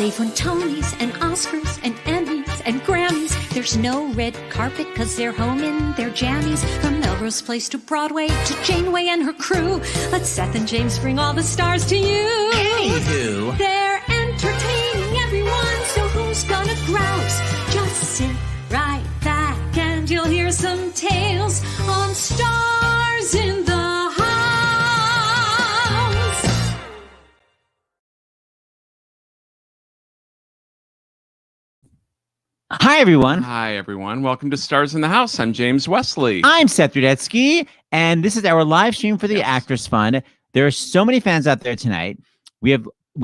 They've won Tonys and Oscars and Emmys and Grammys. There's no red carpet because they're home in their jammies. From Melrose Place to Broadway to Janeway and her crew. Let Seth and James bring all the stars to you. Anywho. They're entertaining everyone, so who's gonna grouse? Just sit right back and you'll hear some tales on Stars in the House. Hi, everyone. Hi, everyone. Welcome to Stars in the House. I'm James Wesley. I'm Seth Rudetsky, and this is our live stream for the Actors Fund. There are so many fans out there tonight. We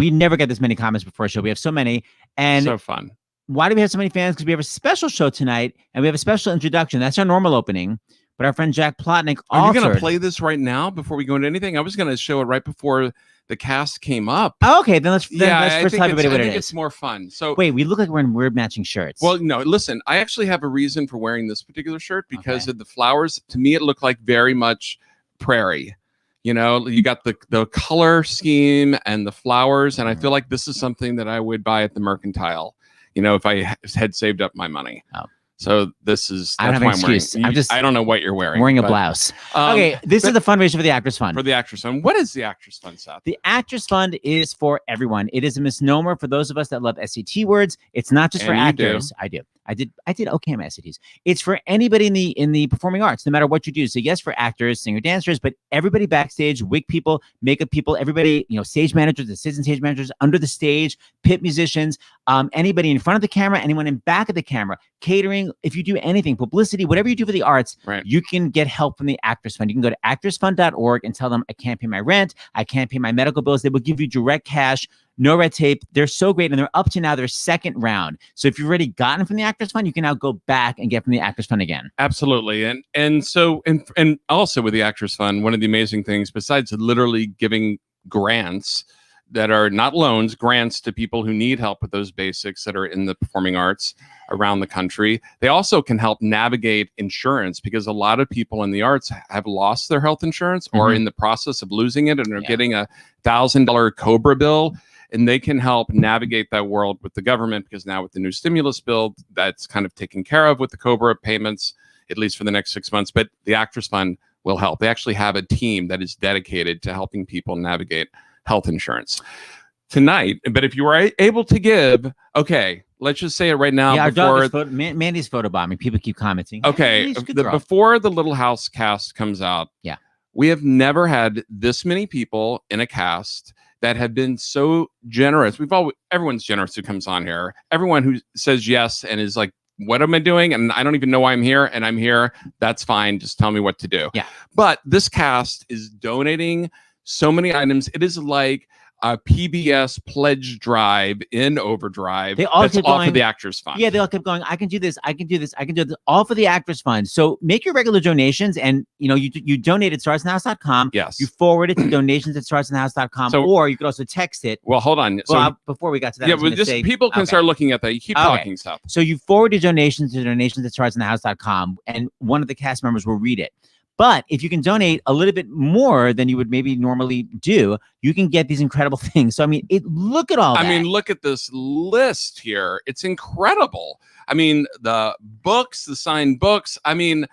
never get this many comments before a show. We have so many. And so fun. Why do we have so many fans? Because we have a special show tonight, and we have a special introduction. That's our normal opening. But our friend Jack Plotnick Are altered. you going to play this right now before we go into anything? I was going to show it right before the cast came up. Oh, okay, then let's first tell everybody what it is. It's more fun. So wait, we look like we're in weird matching shirts. Well, no, listen, I actually have a reason for wearing this particular shirt because of the flowers. To me, it looked like very much Prairie. You know, you got the color scheme and the flowers, and I feel like this is something that I would buy at the Mercantile, you know, if I had saved up my money. Oh. So this is, I don't have an excuse. I don't know what you're wearing. I'm wearing a blouse. Okay, this is the fundraiser for the Actors Fund. For the Actors Fund. What is the Actors Fund, Seth? The Actors Fund is for everyone. It is a misnomer for those of us that love SAT words. It's not just for actors. I did okay on my SATs. It's for anybody in the performing arts, no matter what you do. So yes, for actors, singer, dancers, but everybody backstage, wig people, makeup people, everybody, you know, stage managers, assistant stage managers, under the stage, pit musicians, anybody in front of the camera, anyone in back of the camera, catering. If you do anything, publicity, whatever you do for the arts, you can get help from the Actors Fund. You can go to actorsfund.org and tell them, I can't pay my rent, I can't pay my medical bills. They will give you direct cash. No red tape. They're so great, and they're up to now their second round. So if you've already gotten from the Actors Fund, you can now go back and get from the Actors Fund again. Absolutely, and so also with the Actors Fund, one of the amazing things, besides literally giving grants that are not loans, grants to people who need help with those basics that are in the performing arts around the country, they also can help navigate insurance, because a lot of people in the arts have lost their health insurance or in the process of losing it and are getting a $1,000 COBRA bill. And they can help navigate that world with the government, because now with the new stimulus bill, that's kind of taken care of with the COBRA payments, at least for the next 6 months. But the Actors Fund will help. They actually have a team that is dedicated to helping people navigate health insurance tonight. But if you were able to give, okay, let's just say it right now. Yeah, before Mandy's photobombing. People keep commenting. Okay, before the Little House cast comes out, we have never had this many people in a cast that have been so generous. Everyone's generous who comes on here. Everyone who says yes and is like, what am I doing? And I don't even know why I'm here. And I'm here. That's fine. Just tell me what to do. Yeah. But this cast is donating so many items. It is like a PBS pledge drive in overdrive. They all that's kept all going, for the Actors Fund. Yeah, they all kept going, I can do this, I can do this, I can do this, all for the Actors Fund. So make your regular donations, and you know, you donate at starsinthehouse.com. Yes. You forward it to donations at starsinthehouse.com, or you could also text it. Well, hold on. Well, before we got to that, yeah, but just people can start looking at that. You keep talking stuff. So you forward your donations to donations at starsinthehouse.com, and one of the cast members will read it. But if you can donate a little bit more than you would maybe normally do, you can get these incredible things. So, I mean, look at all that. I mean, look at this list here. It's incredible. I mean, the books, the signed books. I mean,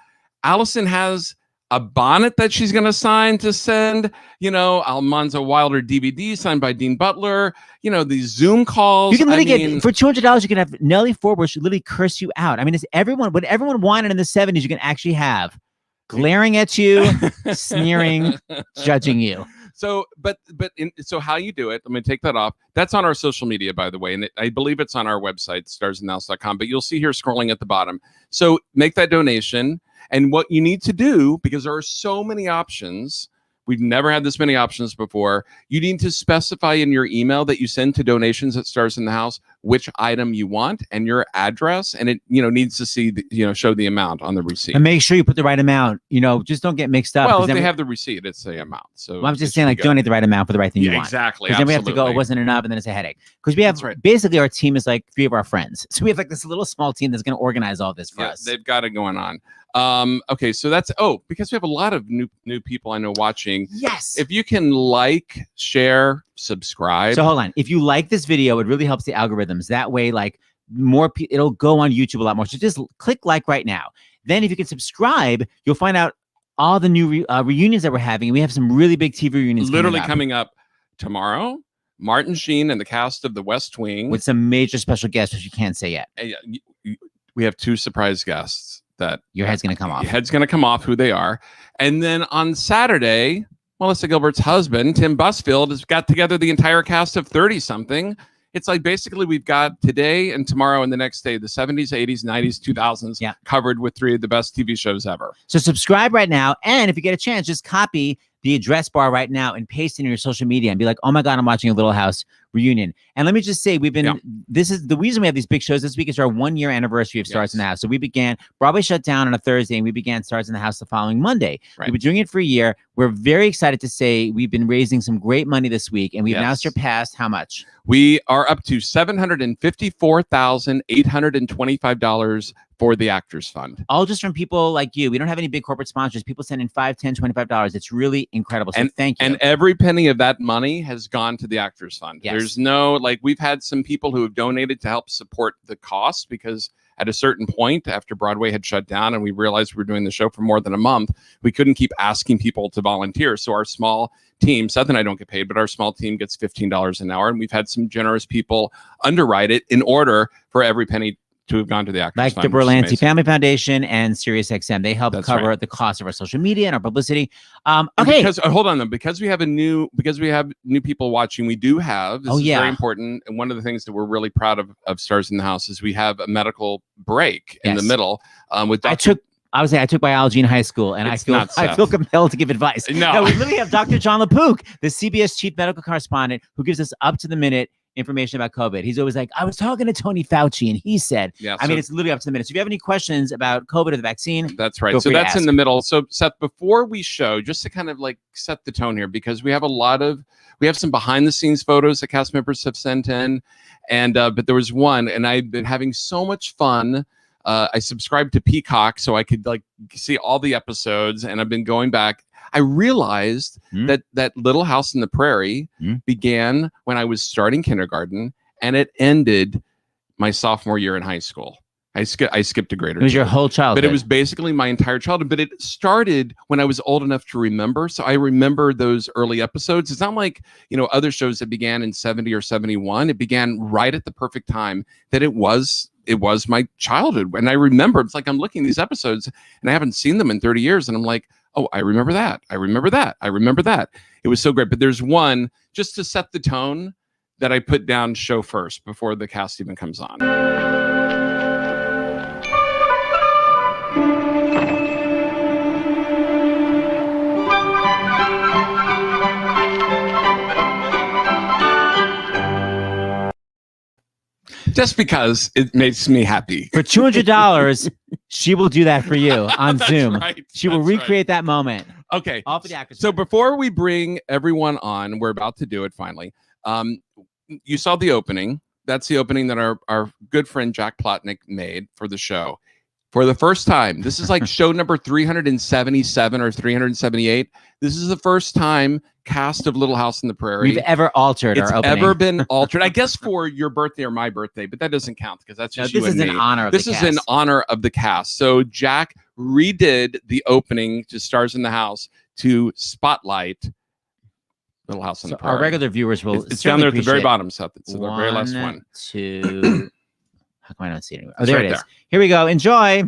Alison has a bonnet that she's going to sign to send, you know, Almanza Wilder DVD signed by Dean Butler, you know, these Zoom calls. You can literally get, for $200, you can have Nellie Forbush literally curse you out. I mean, it's what everyone wanted in the 70s, you can actually have. Glaring at you, sneering, judging you. So, so how you do it, let me take that off. That's on our social media, by the way. And I believe it's on our website, starsinthehouse.com, but you'll see here scrolling at the bottom. So make that donation. And what you need to do, because there are so many options, we've never had this many options before. You need to specify in your email that you send to donations at Stars in the House which item you want and your address, and it needs to see show the amount on the receipt. And make sure you put the right amount. Just don't get mixed up. Well, if they have the receipt, it's the amount. So I'm just saying, like, donate the right amount for the right thing you want. Exactly. Because then we have to go, it wasn't enough, and then it's a headache. Because we have basically our team is like 3 of our friends, so we have like this little small team that's going to organize all this for us. They've got it going on. Okay, so that's because we have a lot of new people I know watching. Yes. If you can share, subscribe. So hold on. If you like this video, it really helps the algorithms. That way, like it'll go on YouTube a lot more. So just click like right now. Then if you can subscribe, you'll find out all the new reunions that we're having. We have some really big TV reunions literally coming up tomorrow. Martin Sheen and the cast of The West Wing. With some major special guests, which you can't say yet. We have 2 surprise guests that your head's going to come off. Your head's going to come off who they are. And then on Saturday, Melissa Gilbert's husband, Tim Busfield, has got together the entire cast of 30-something. It's like basically we've got today and tomorrow and the next day, the 70s, 80s, 90s, 2000s covered with 3 of the best TV shows ever. So subscribe right now. And if you get a chance, just copy the address bar right now and paste it in your social media and be like, oh my God, I'm watching a Little House reunion. And let me just say, this is the reason we have these big shows this week is our 1-year anniversary of Stars in the House. So we began, Broadway shut down on a Thursday and we began Stars in the House the following Monday. Right. We've been doing it for a year. We're very excited to say we've been raising some great money this week and we've now surpassed how much? We are up to $754,825 for the Actors Fund. All just from people like you. We don't have any big corporate sponsors. People send in $5, $10, $25. It's really incredible. So thank you. And every penny of that money has gone to the Actors Fund. Yes. There's no, like, we've had some people who have donated to help support the cost because at a certain point after Broadway had shut down and we realized we were doing the show for more than a month, we couldn't keep asking people to volunteer. So our small team, Seth and I don't get paid, but our small team gets $15 an hour. And we've had some generous people underwrite it in order for every penny to have gone to the Actors Like Fund. the Berlanti Family Foundation and SiriusXM. They help cover right. the cost of our social media and our publicity. Okay. Because, hold on though, because we have new people watching, we do have, this is very important. And one of the things that we're really proud of Stars in the House is we have a medical break in the middle. With I took biology in high school, and I feel compelled to give advice. No, we literally have Dr. Jon LaPook, the CBS Chief Medical Correspondent, who gives us up-to-the-minute information about COVID. He's always like, I was talking to Tony Fauci, and he said, I mean, it's literally up to the minute. So if you have any questions about COVID or the vaccine, that's right. So that's in the middle. So Seth, before we show, just to kind of like set the tone here, because we have some behind-the-scenes photos that cast members have sent in, and but there was one, and I've been having so much fun. I subscribed to Peacock so I could like see all the episodes, and I've been going back. I realized that Little House in the Prairie began when I was starting kindergarten, and it ended my sophomore year in high school. I skipped a grade or two. It was your whole childhood. But it was basically my entire childhood. But it started when I was old enough to remember. So I remember those early episodes. It's not like, other shows that began in 70 or 71. It began right at the perfect time that it was my childhood. And I remember, it's like I'm looking at these episodes and I haven't seen them in 30 years. And I'm like, oh, I remember that. I remember that. I remember that. It was so great. But there's one, just to set the tone, that I put down show first before the cast even comes on. Just because it makes me happy. For $200, she will do that for you on Zoom. Right. She will recreate that moment. Okay. All for the Actors. So before we bring everyone on, we're about to do it finally. You saw the opening. That's the opening that our good friend Jack Plotnick made for the show. For the first time, this is like show number 377 or 378. This is the first time cast of Little House in the Prairie we've ever altered our opening. It's ever been altered. I guess for your birthday or my birthday, but that doesn't count because that's just you and me. This is in honor of the cast. This is in honor of the cast. So Jack redid the opening to Stars in the House to spotlight Little House in the Prairie. Our regular viewers will. It's down there at the very bottom, Seth. It's the very last one. 2. How come I don't see it anymore? Oh, it's there right it is. there. Here we go. Enjoy.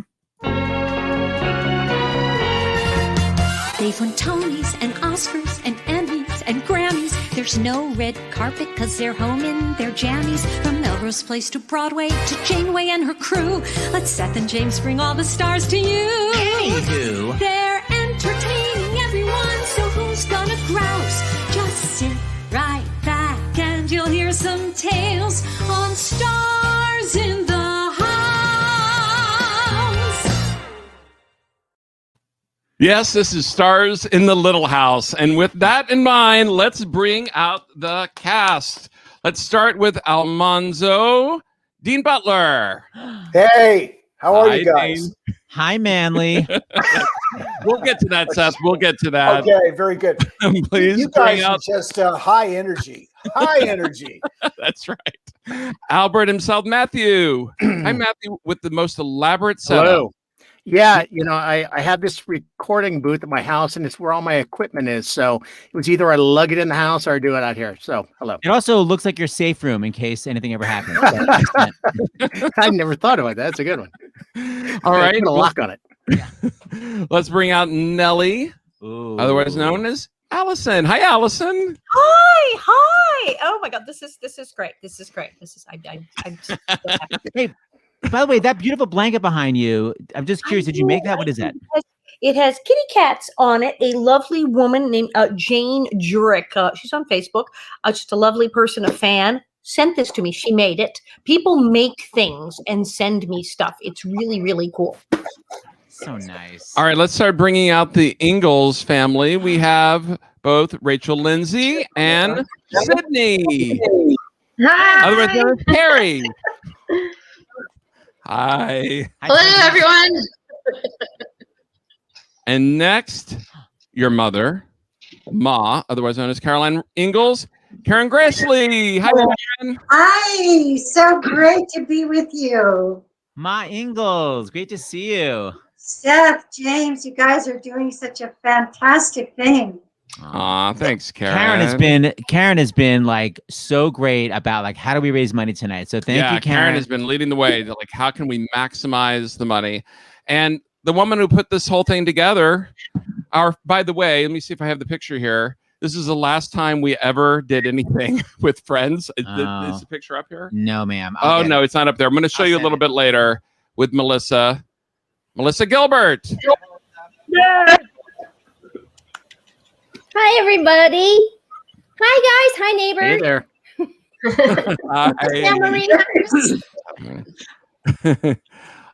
They've won Tonys and Oscars and Emmys and Grammys. There's no red carpet because they're home in their jammies. From Melrose Place to Broadway to Janeway and her crew. Let Seth and James bring all the stars to you. Anywho. They're entertaining everyone, so who's gonna grouse? Just sit right back and you'll hear some tales on Stars in the House. Yes, this is Stars in the Little House. And with that in mind, let's bring out the cast. Let's start with Almanzo, Dean Butler. Hey, how are you guys? Dean. Hi, Manly. We'll get to that, Seth. We'll get to that. Okay, very good. Please you guys bring are out. just high energy. High energy. That's right. Albert himself, Matthew. Hi, Matthew, with the most elaborate setup. Hello. Yeah, I have this recording booth at my house, and it's where all my equipment is. So it was either I lug it in the house or I do it out here. So hello. It also looks like your safe room in case anything ever happens. I never thought about that. That's a good one. All right. Put a lock on it. Let's bring out Nellie, otherwise known as Allison. Hi, Allison. Hi. Oh my God, this is great. I'm so happy. Hey, by the way, that beautiful blanket behind you, I'm just curious, did you make that? What is that? It has kitty cats on it. A lovely woman named Jane Jurek. She's on Facebook. Just a lovely person, a fan. Sent this to me. She made it. People make things and send me stuff. It's really, really cool. So nice. All right, let's start bringing out the Ingalls family. We have both Rachel Lindsay and Sidney. Hi. Otherwise known as Prairie. Hi. Hello, everyone. And next, your mother, Ma, otherwise known as Caroline Ingalls, Karen Grassley. Hi, Karen. Hi. So great to be with you. Ma Ingalls, great to see you. Seth, James, you guys are doing such a fantastic thing. Aw, thanks, Karen. Karen has been like so great about like how do we raise money tonight. So thank you, Karen. Karen has been leading the way to like how can we maximize the money. And the woman who put this whole thing together, by the way, let me see if I have the picture here. This is the last time we ever did anything with friends. Is the picture up here? No, ma'am. No, it's not up there. I'm going to show you a little bit later with Melissa Gilbert. Yeah. Hi, everybody. Hi, guys. Hi, neighbor. Hey there.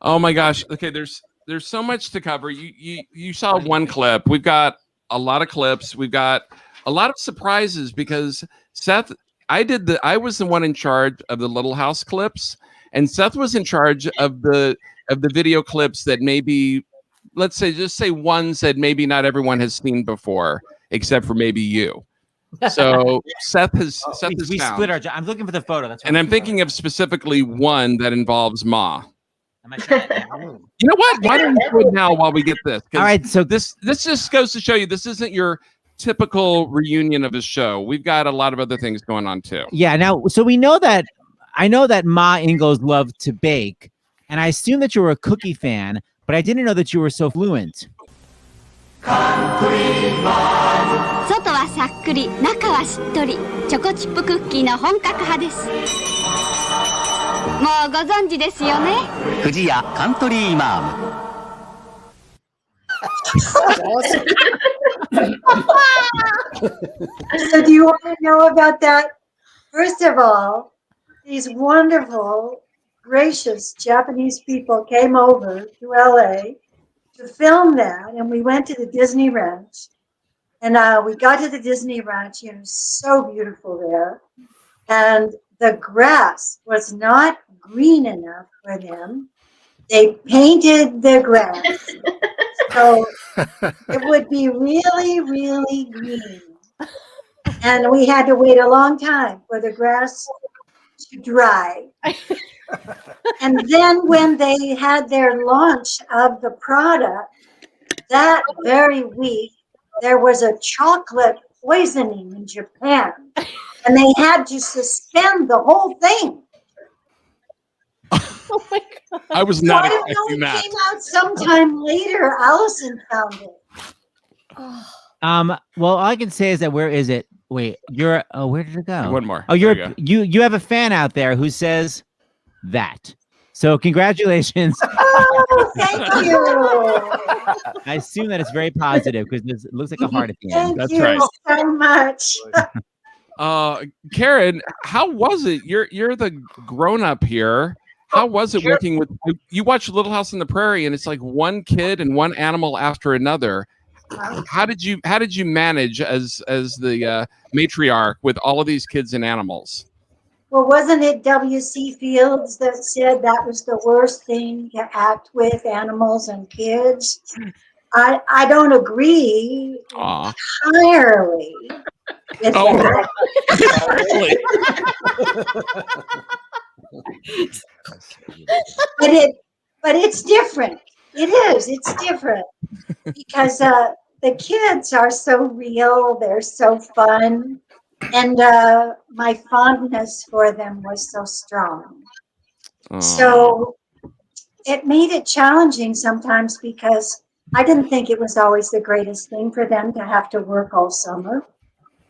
Oh my gosh. Okay, there's so much to cover. You saw one clip. We've got a lot of clips. We've got a lot of surprises because Seth, I was the one in charge of the Little House clips, and Seth was in charge of the video clips that maybe, let's say, just say ones that maybe not everyone has seen before, except for maybe you. So Seth has we split our job. I'm looking for the photo. That's and I'm thinking of specifically one that involves Ma. Am I trying to You know what? Why don't we do it now while we get this? All right. So this just goes to show you this isn't your typical reunion of a show. We've got a lot of other things going on too. Yeah. Now, so I know that Ma Ingalls loved to bake, and I assume that you were a cookie fan, but I didn't know that you were so fluent. 外はさっくり、中はしっとり、チョコチップクッキーの本格派です。もうご存知ですよね。藤屋カントリーマーム。So do you want to know about that? First of all, these wonderful, gracious Japanese people came over to LA to film that, and we went to the Disney Ranch. And we got to the Disney Ranch, and it was so beautiful there. And the grass was not green enough for them. They painted the grass. So it would be really, really green. And we had to wait a long time for the grass to dry. And then when they had their launch of the product, that very week, there was a chocolate poisoning in Japan, and they had to suspend the whole thing. Oh my God. I was not I don't know. expecting It that. came out sometime later. Allison found it. Well, all I can say is that where is it? Wait, where did it go? One more. Oh, There you go. you have a fan out there who says that. So congratulations. Oh, thank you. I assume that it's very positive because it looks like a heart at the end. Thank That's you right. so much. Karen, how was it? You're the grown up here. How was it working with you? Watch Little House on the Prairie, and it's like one kid and one animal after another. How did you manage as the matriarch with all of these kids and animals? Well, wasn't it W.C. Fields that said that was the worst thing to act with animals and kids? I don't agree Aw. entirely, with Oh, that. really? But it's different. It is. It's different because the kids are so real. They're so fun, and my fondness for them was so strong. So it made it challenging sometimes because I didn't think it was always the greatest thing for them to have to work all summer.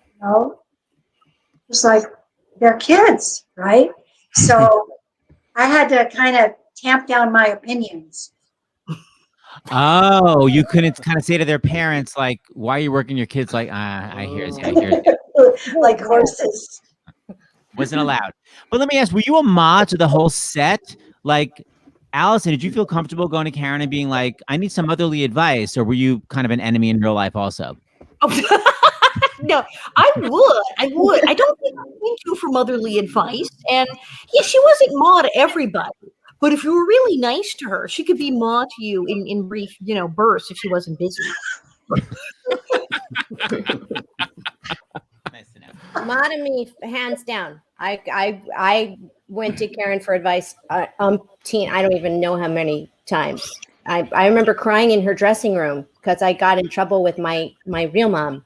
You know, it's like they're kids, right? So I had to kind of tamp down my opinions. Oh, you couldn't kind of say to their parents, like, why are you working your kids? Like, I hear you. Like horses. Wasn't allowed. But let me ask, were you a ma to the whole set? Like, Alison, did you feel comfortable going to Karen and being like, I need some motherly advice? Or were you kind of an enemy in real life also? No, I would. I don't think I thank you for motherly advice. And yeah, she wasn't ma to everybody. But if you were really nice to her, she could be ma to you in brief, bursts if she wasn't busy. Nice to know. Ma to me, hands down. I went to Karen for advice I don't even know how many times. I remember crying in her dressing room because I got in trouble with my real mom.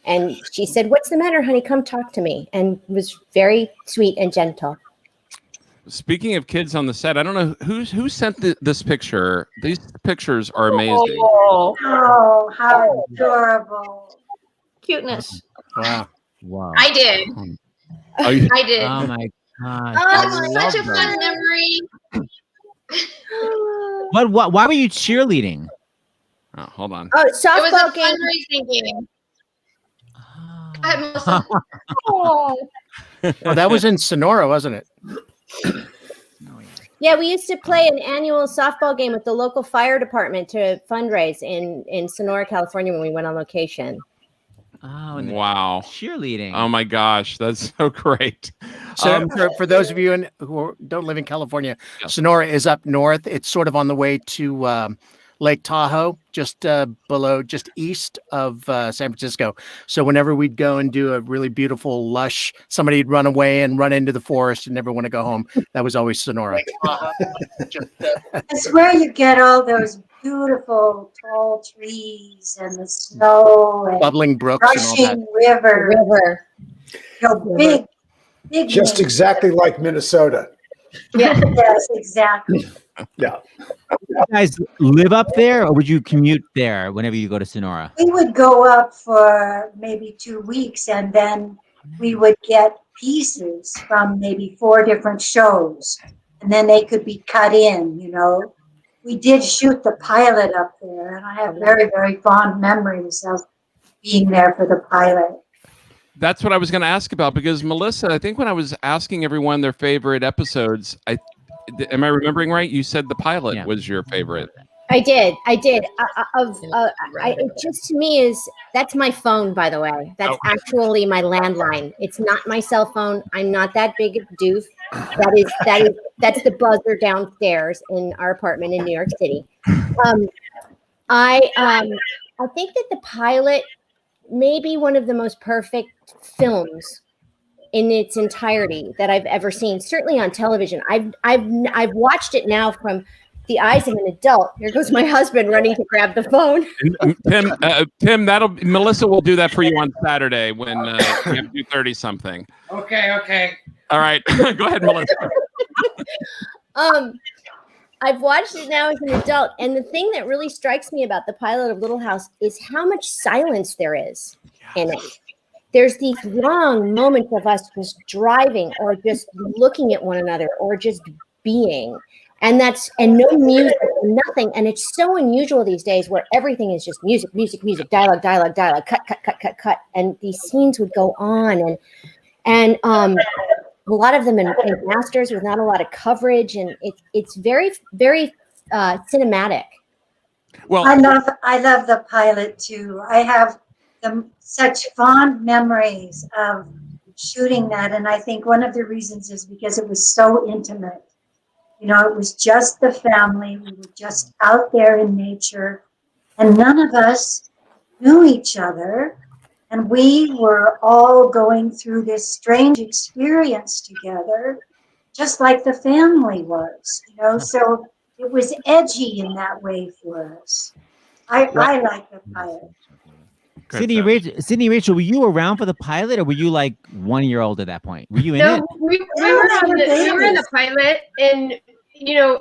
And she said, "What's the matter, honey? Come talk to me." And was very sweet and gentle. Speaking of kids on the set, I don't know who sent this picture. These pictures are amazing. Oh, how adorable. Cuteness. Wow. I did. Oh, you- I did. Oh my God. Oh, such a fun memory. Why were you cheerleading? Oh, hold on. Oh, It was softball a game. fundraising game. Go ahead, Melissa. Oh. Oh, that was in Sonora, wasn't it? Yeah, we used to play an annual softball game with the local fire department to fundraise in Sonora, California when we went on location. Oh, and Wow. cheerleading. Oh my gosh, that's so great. So for those of you who don't live in California, Yeah. Sonora is up north. It's sort of on the way to Lake Tahoe, just east of San Francisco. So whenever we'd go and do a really beautiful, lush, somebody'd run away and run into the forest and never want to go home. That was always Sonora. It's where you get all those beautiful tall trees and the snow and Bubbling brooks and all that. rushing river. Big. Just nature. exactly like Minnesota. Yeah, yes, exactly. Yeah. You guys live up there, or would you commute there whenever you go to Sonora? We would go up for maybe 2 weeks and then we would get pieces from maybe 4 different shows and then they could be cut in, We did shoot the pilot up there and I have very, very fond memories of being there for the pilot. That's what I was going to ask about because Melissa, I think when I was asking everyone their favorite episodes, am I remembering right? You said the pilot was your favorite. I did. It just to me that's my phone, by the way. That's actually my landline. It's not my cell phone. I'm not that big of a doof. That's the buzzer downstairs in our apartment in New York City. I think that the pilot may be one of the most perfect films in its entirety that I've ever seen, certainly on television. I've watched it now from the eyes of an adult. Here goes my husband running to grab the phone. Tim, Melissa will do that for you on Saturday when you have to do 30 something. Okay. All right, go ahead, Melissa. I've watched it now as an adult, and the thing that really strikes me about the pilot of Little House is how much silence there is in it. There's these long moments of us just driving or just looking at one another or just being. And no music, nothing. And it's so unusual these days where everything is just music, dialogue, cut. And these scenes would go on and a lot of them in masters with not a lot of coverage. And it's very, very cinematic. Well, I love the pilot too. I have such fond memories of shooting that. And I think one of the reasons is because it was so intimate. It was just the family. We were just out there in nature and none of us knew each other. And we were all going through this strange experience together, just like the family was, you know. So it was edgy in that way for us. I like the pilot. Sidney Rachel, were you around for the pilot, or were you like 1 year old at that point? Were you in it? We were in the pilot, and you know,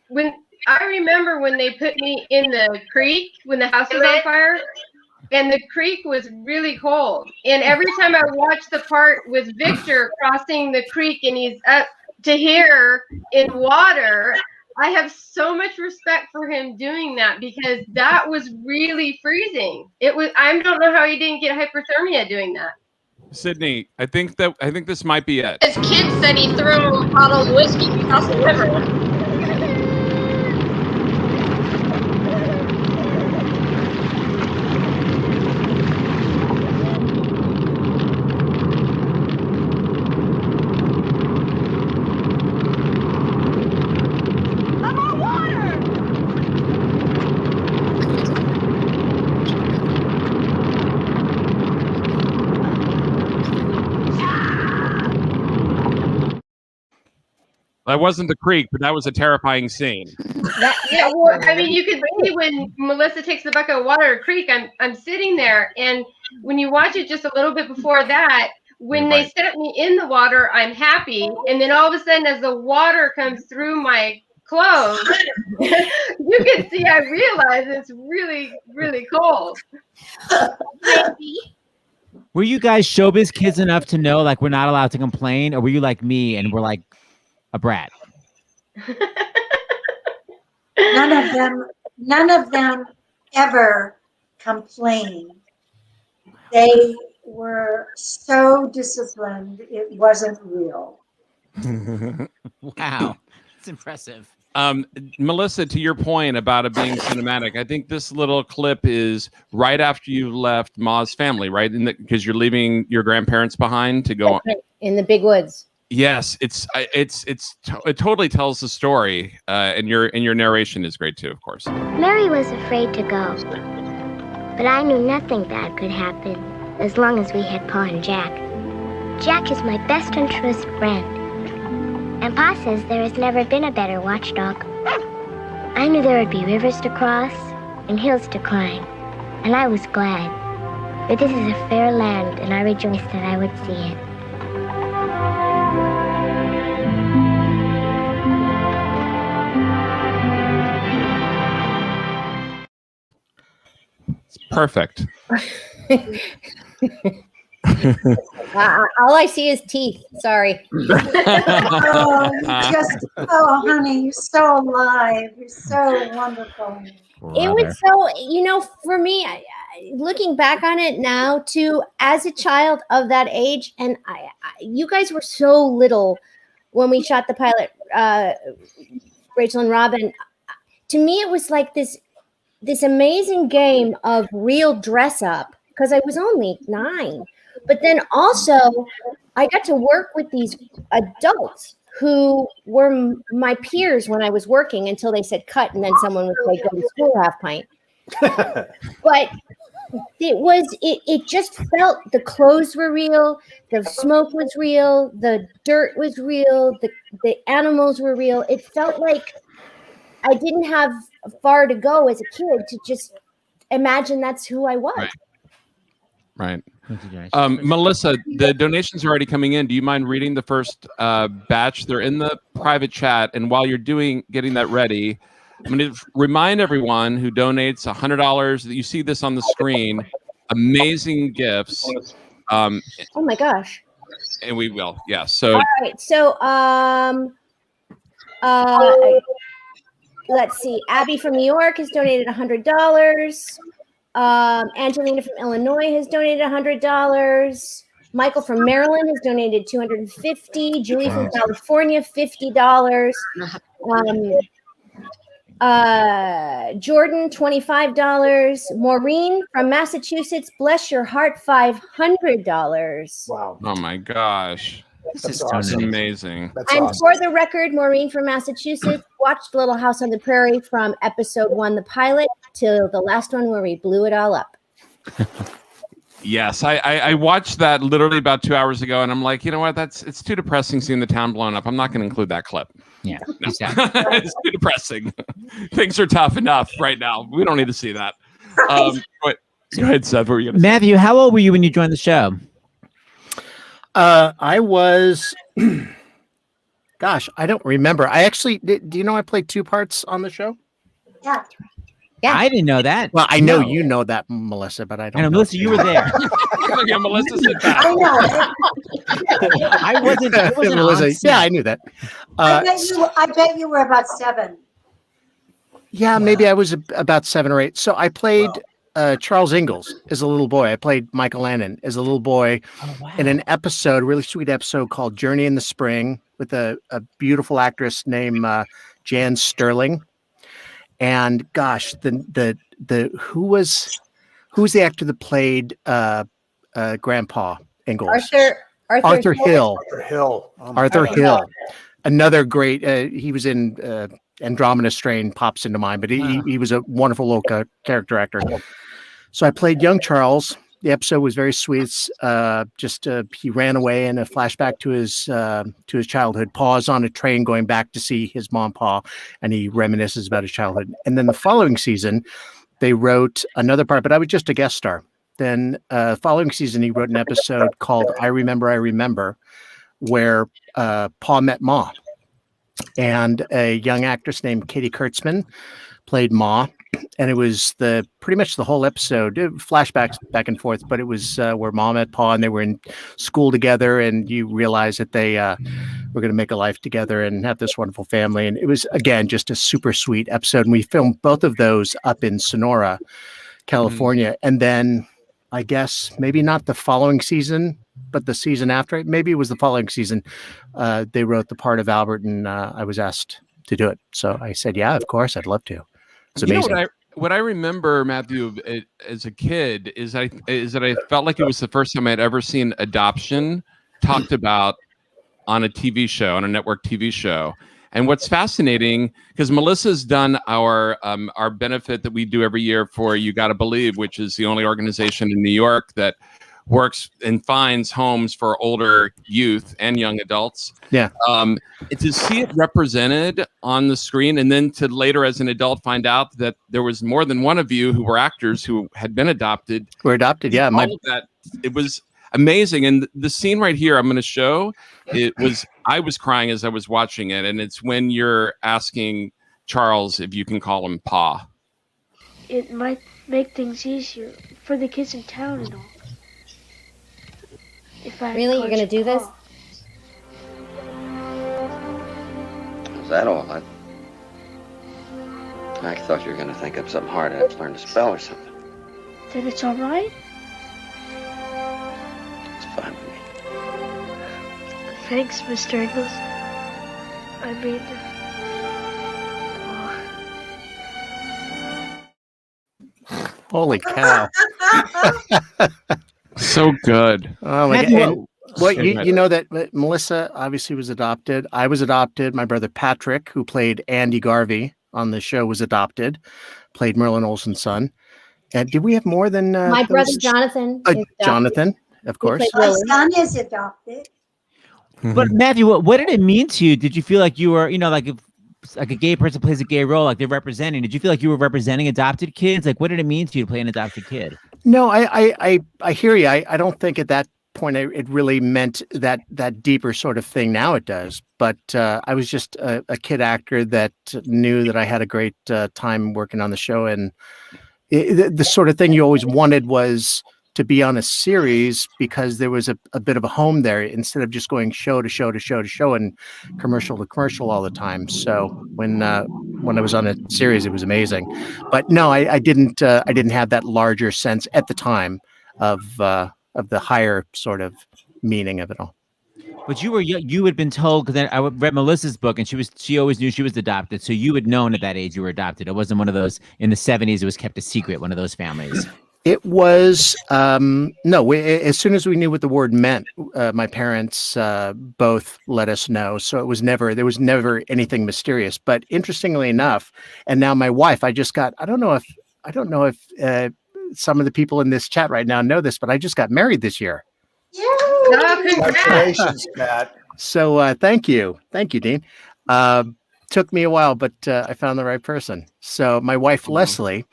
when I remember when they put me in the creek when the house was on fire, and the creek was really cold. And every time I watched the part with Victor crossing the creek and he's up to here in water, I have so much respect for him doing that, because that was really freezing. It was. I don't know how he didn't get hypothermia doing that. Sidney, I think this might be it. His kid said he threw a bottle of whiskey across the river. That wasn't the creek, but that was a terrifying scene. I mean, you could see when Melissa takes the bucket of water at creek, I'm sitting there, and when you watch it just a little bit before that, when they set me in the water, I'm happy, and then all of a sudden, as the water comes through my clothes, you can see I realize it's really, really cold. Were you guys showbiz kids enough to know like we're not allowed to complain, or were you like me and we're like a brat? None of them ever complained. They were so disciplined, it wasn't real. Wow, it's impressive. Melissa, to your point about it being cinematic, I think this little clip is right after you left Ma's family, right? Because you're leaving your grandparents behind to go in the big woods. Yes, it totally tells the story, and your narration is great too, of course. Mary was afraid to go, but I knew nothing bad could happen as long as we had Pa and Jack. Jack is my best and truest friend, and Pa says there has never been a better watchdog. I knew there would be rivers to cross and hills to climb, and I was glad. But this is a fair land, and I rejoiced that I would see it. Perfect. All I see is teeth. Sorry. Honey, you're so alive. You're so wonderful. It was so, for me, looking back on it now, too, as a child of that age, and you guys were so little when we shot the pilot, Rachel and Robin. To me, it was like this amazing game of real dress up, because I was only 9. But then also I got to work with these adults who were my peers when I was working until they said cut, and then someone would say go to school half pint. But it just felt, the clothes were real, the smoke was real, the dirt was real, the animals were real. It felt like I didn't have far to go as a kid to just imagine that's who I was. Right. Melissa, the donations are already coming in. Do you mind reading the first batch? They're in the private chat. And while you're getting that ready, I'm going to remind everyone who donates $100 that you see this on the screen. Amazing gifts. Oh my gosh. And we will. Yeah. So. All right. So, let's see. Abby from New York has donated $100. Angelina from Illinois has donated $100. Michael from Maryland has donated $250. Julie from California, $50. Jordan, $25. Maureen from Massachusetts, bless your heart, $500. Wow. Oh my gosh. This is amazing. That's And awesome. for the record, Maureen from Massachusetts watched Little House on the Prairie from episode 1, the pilot, till the last one where we blew it all up. Yes, I watched that literally about 2 hours ago, and I'm like, you know what? It's too depressing seeing the town blown up. I'm not going to include that clip. Yeah, no. It's too depressing. Things are tough enough right now. We don't need to see that. Go ahead, Seth. What were you going to say? Matthew, how old were you when you joined the show? I was, gosh, I don't remember. I actually, do you know I played 2 parts on the show? Yeah. Yeah. I didn't know that. Well, I know you know that, Melissa, but I don't know. Melissa, you were there. Yeah, Melissa said that. I know. I wasn't Melissa, on set. yeah, I knew that. I bet you were about 7. Yeah, maybe I was about 7 or 8. So I played Charles Ingalls as a little boy. I played Michael Lennon as a little boy in an episode, a really sweet episode called Journey in the Spring with a beautiful actress named Jan Sterling. And gosh, who was the actor that played Grandpa Ingalls? Arthur Hill. Arthur Hill. Another great. He was in Andromeda Strain. Pops into mind, but he was a wonderful little character actor. So I played young Charles. The episode was very sweet. He ran away in a flashback to his childhood. Pa's on a train going back to see his mom, Pa, and he reminisces about his childhood. And then the following season, they wrote another part, but I was just a guest star. Then following season, he wrote an episode called I Remember, where Pa met Ma. And a young actress named Katie Kurtzman played Ma. And it was pretty much the whole episode, flashbacks back and forth, but it was where Ma met Pa and they were in school together, and you realize that they were going to make a life together and have this wonderful family. And it was, again, just a super sweet episode. And we filmed both of those up in Sonora, California. And then I guess maybe not the following season, but the season after it, maybe it was the following season, they wrote the part of Albert, and I was asked to do it. So I said, yeah, of course, I'd love to. It's amazing. What I remember, Matthew, as a kid is that I felt like it was the first time I'd ever seen adoption talked about on a TV show, on a network TV show. And what's fascinating, because Melissa's done our benefit that we do every year for You Gotta Believe, which is the only organization in New York that works and finds homes for older youth and young adults. Yeah. To see it represented on the screen, and then to later as an adult find out that there was more than one of you who were actors who had been adopted. Yeah. All of that, it was amazing. And the scene right here I'm going to show, I was crying as I was watching it. And it's when you're asking Charles if you can call him Pa. It might make things easier for the kids in town and all. Really? You're going to do this? Is that all? I thought you were going to think up something hard. I'd have to learn to spell or something. Then it's all right? It's fine with me. Thanks, Mr. Ingalls. I mean... Holy cow. So good. Oh my God. Well, you know that Melissa obviously was adopted. I was adopted. My brother Patrick, who played Andy Garvey on the show, was adopted, played Merlin Olsen's son. And did we have more than my brother Jonathan? Jonathan, of course. My son is adopted. But Matthew, what did it mean to you? Did you feel like you were, like if a gay person plays a gay role, like they're representing? Did you feel like you were representing adopted kids? Like, what did it mean to you to play an adopted kid? No, I hear you. I don't think at that point it really meant that deeper sort of thing. Now it does. But I was just a kid actor that knew that I had a great time working on the show. And the sort of thing you always wanted was to be on a series because there was a bit of a home there instead of just going show to show to show to show and commercial to commercial all the time. So when I was on a series, it was amazing. But no, I didn't have that larger sense at the time of the higher sort of meaning of it all. But you had been told, because I read Melissa's book, and she always knew she was adopted. So you had known at that age you were adopted. It wasn't one of those in the 70s. It was kept a secret. One of those families. It was no. As soon as we knew what the word meant, my parents both let us know. So there was never anything mysterious. But interestingly enough, and now my wife, I don't know if some of the people in this chat right now know this, but I just got married this year. Congratulations, Pat. So thank you, Dean. Took me a while, but I found the right person. So my wife Leslie,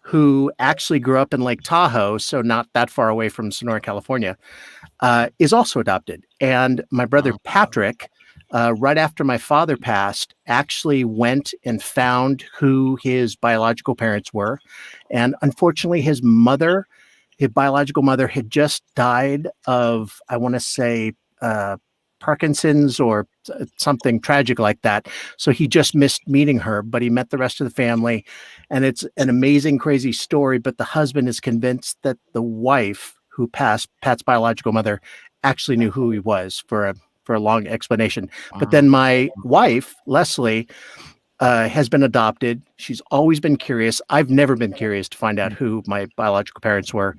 who actually grew up in Lake Tahoe, so not that far away from Sonora, California, is also adopted. And my brother Patrick, right after my father passed, actually went and found who his biological parents were. And unfortunately, his biological mother, had just died of, I want to say, Parkinson's or something tragic like that. So he just missed meeting her, but he met the rest of the family. And it's an amazing, crazy story. But the husband is convinced that the wife who passed, Pat's biological mother, actually knew who he was for a long explanation. Wow. But then my wife, Leslie, has been adopted. She's always been curious. I've never been curious to find out who my biological parents were.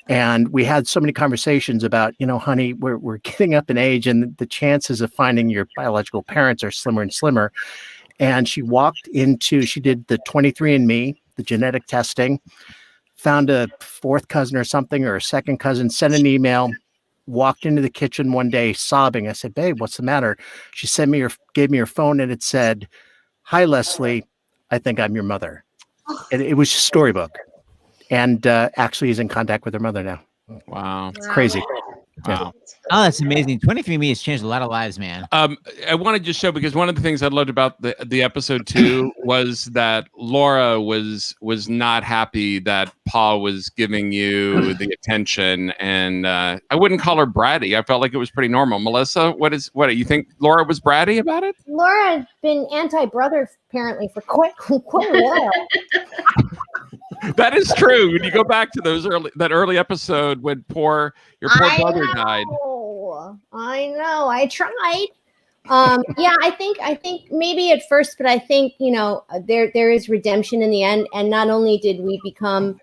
And we had so many conversations about, honey, we're getting up in age and the chances of finding your biological parents are slimmer and slimmer. And she did the 23andMe, the genetic testing, found a fourth cousin or something, or a second cousin, sent an email, walked into the kitchen one day sobbing. I said, babe, what's the matter? She gave me her phone, and it said, hi, Leslie, I think I'm your mother. And it was a storybook. And actually is in contact with her mother now. Wow. It's crazy. Wow. Oh, that's amazing. 23andMe has changed a lot of lives, man. I wanted to just show, because one of the things I loved about the episode too was that Laura was not happy that Paul was giving you the attention, and I wouldn't call her bratty. I felt like it was pretty normal. Melissa, what do you think? Laura was bratty about it? Laura has been anti-brother apparently for quite a while. That is true. When you go back to that early episode when your poor brother died. I know. I tried. Yeah, I think maybe at first, but I think there is redemption in the end. And not only did we become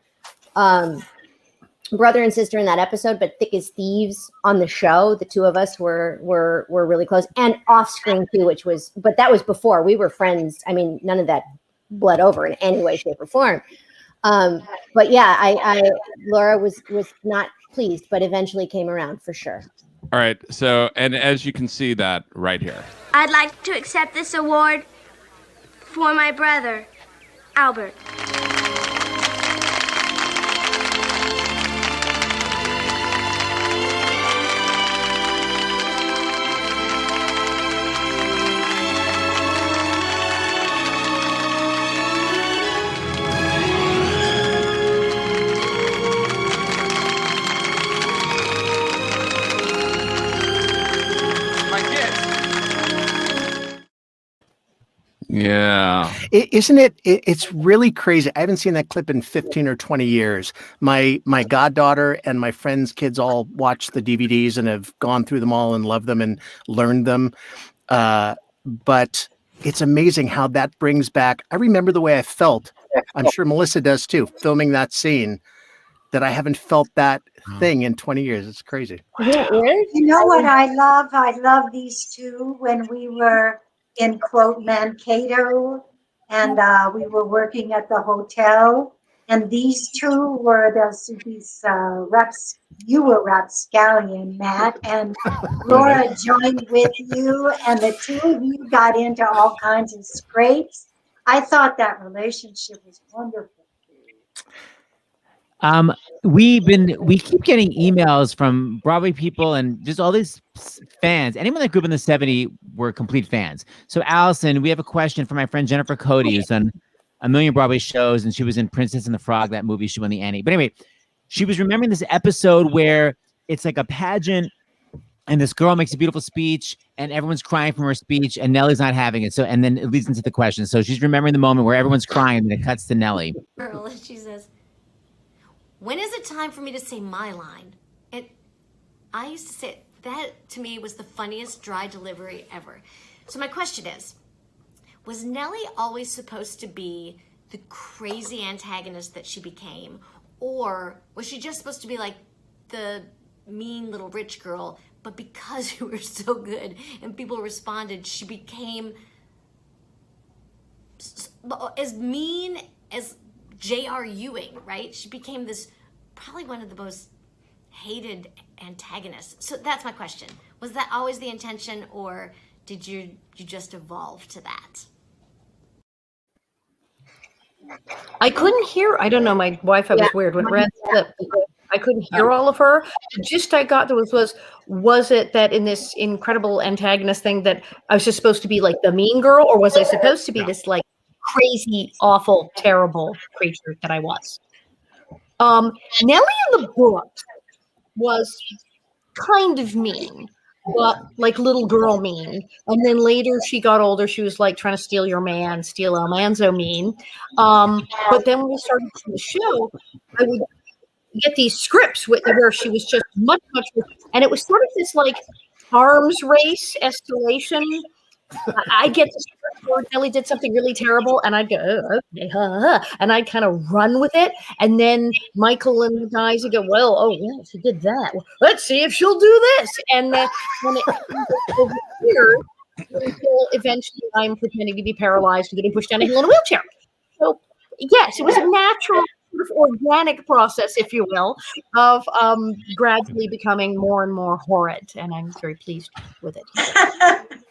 brother and sister in that episode, but thick as thieves on the show. The two of us were really close, and off screen too, but that was before we were friends. I mean, none of that bled over in any way, shape, or form. But yeah, Laura was not pleased, but eventually came around for sure. All right. So, and as you can see that right here. I'd like to accept this award for my brother, Albert. Yeah. Isn't it? It's really crazy. I haven't seen that clip in 15 or 20 years. My goddaughter and my friends' kids all watch the DVDs and have gone through them all and love them and learned them. But it's amazing how that brings back. I remember the way I felt. I'm sure Melissa does too, filming that scene, that I haven't felt that thing in 20 years. It's crazy. You know what I love? I love these two when we were in quote Mankato, and we were working at the hotel, and these two were you were rapscallion, Matt, and Laura joined with you, and the two of you got into all kinds of scrapes. I thought that relationship was wonderful. We keep getting emails from Broadway people and just all these fans. Anyone that grew up in the 70s were complete fans. So Allison, we have a question from my friend Jennifer Cody, who's done a million Broadway shows, and she was in Princess and the Frog, that movie. She won the Annie. But anyway, she was remembering this episode where it's like a pageant and this girl makes a beautiful speech and everyone's crying from her speech and Nellie's not having it. So, and then it leads into the question. So she's remembering the moment where everyone's crying and it cuts to Nellie. Girl, she says, when is it time for me to say my line? And I used to say, that to me was the funniest dry delivery ever. So my question is, was Nellie always supposed to be the crazy antagonist that she became? Or was she just supposed to be like the mean little rich girl, but because you were so good and people responded, she became as mean as J.R. Ewing, right? She became this probably one of the most hated antagonists. So that's my question. Was that always the intention, or did you just evolve to that? I couldn't hear. I don't know. My Wi-Fi was weird. When Red flipped, I couldn't hear all of her. The gist I got was it that in this incredible antagonist thing that I was just supposed to be like the mean girl, or was I supposed to be this like crazy, awful, terrible creature that I was? Nellie in the book was kind of mean, but like little girl mean. And then later she got older, she was like trying to steal your man, steal Almanzo mean. But then when we started the show, I would get these scripts where she was just much, and it was sort of this like arms race escalation. I get the script where Nellie did something really terrible, and I'd go, oh, okay, and I'd kind of run with it. And then Michael and the guys would go, well, oh, yeah, she did that. Well, let's see if she'll do this. And then when it over here, until eventually I'm pretending to be paralyzed and getting pushed down a hill in a wheelchair. So, yes, it was a natural, sort of organic process, if you will, of gradually becoming more and more horrid. And I'm very pleased with it.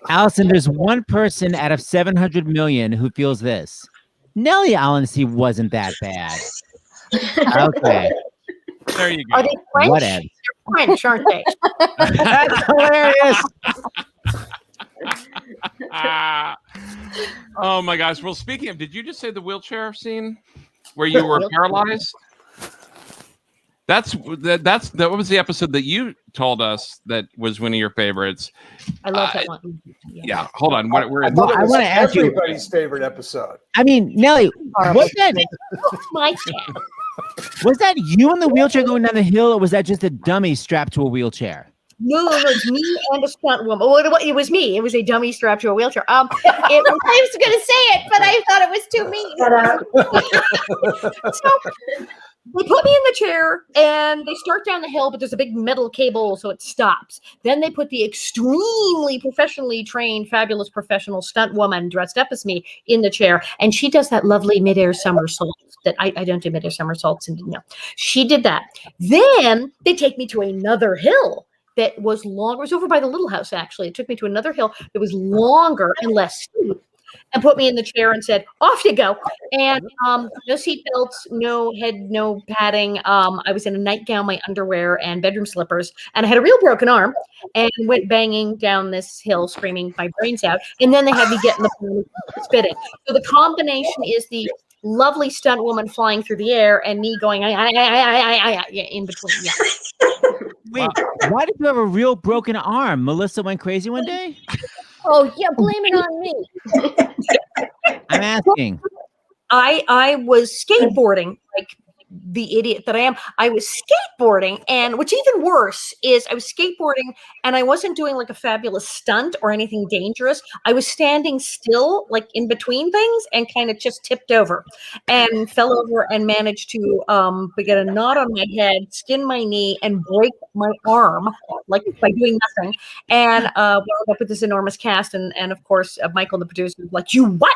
Alison, there's one person out of 700 million who feels this. Nellie Allency wasn't that bad. Okay. There you go. Are they French? Whatever. They're French, aren't they? That's hilarious. Oh my gosh. Well, speaking of, did you just say the wheelchair scene where you were paralyzed? That was the episode that you told us that was one of your favorites. I love that one. Yeah. Hold on. I want to ask you everybody's favorite episode. I mean, Nellie, was that you in the wheelchair going down the hill, or was that just a dummy strapped to a wheelchair? No, it's me and a stunt woman. Well, it was me. It was a dummy strapped to a wheelchair. I was going to say it, but I thought it was too mean. So they put me in the chair and they start down the hill, but there's a big metal cable, so it stops. Then they put the extremely professionally trained, fabulous professional stunt woman dressed up as me in the chair, and she does that lovely midair somersault that I don't do midair somersaults, and no, she did that. Then they take me to another hill that was longer. It was over by the little house, actually. It took me to another hill that was longer and less steep, and put me in the chair and said, off you go. And no seat belts, no head, no padding. I was in a nightgown, my underwear, and bedroom slippers. And I had a real broken arm and went banging down this hill, screaming my brains out. And then they had me get in the plane spitting. So the combination is the lovely stunt woman flying through the air and me going, I in between. Yeah. Wait, why did you have a real broken arm? Melissa went crazy one day? Oh, yeah, blame it on me. I'm asking. I was skateboarding like the idiot that I am. I was skateboarding, and what's even worse is I was skateboarding and I wasn't doing like a fabulous stunt or anything dangerous. I was standing still, like in between things, and kind of just tipped over and fell over and managed to get a knot on my head, skin my knee, and break my arm, like by doing nothing. And wound up with this enormous cast. And of course, Michael, the producer, was like, you what?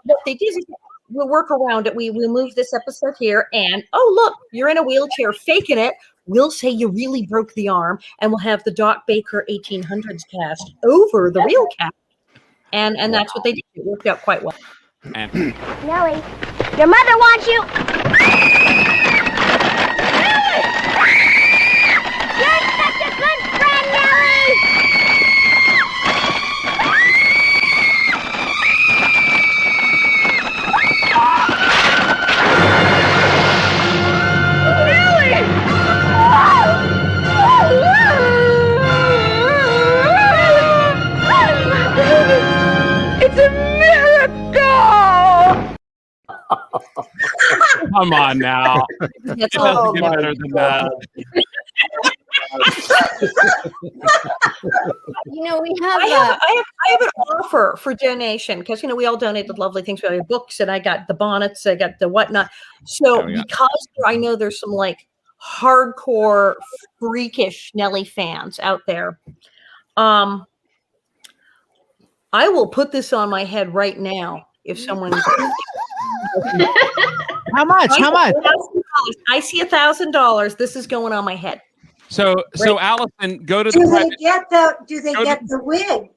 What they did is we'll work around it. We'll move this episode here, and oh look, you're in a wheelchair faking it. We'll say you really broke the arm, and we'll have the Doc Baker 1800s cast over the real cast, and that's what they did. It worked out quite well. Nellie, your mother wants you. You're such a good friend, Nellie. It's a miracle! Come on now. It doesn't get better than that. You know, we have I have an offer for donation, because we all donated lovely things. We have books, and I got the bonnets, I got the whatnot. So because I know there's some like hardcore freakish Nellie fans out there, I will put this on my head right now. if someone. How much? How much? I see $1,000. This is going on my head. So Alison, go to Do the they private. get the wig?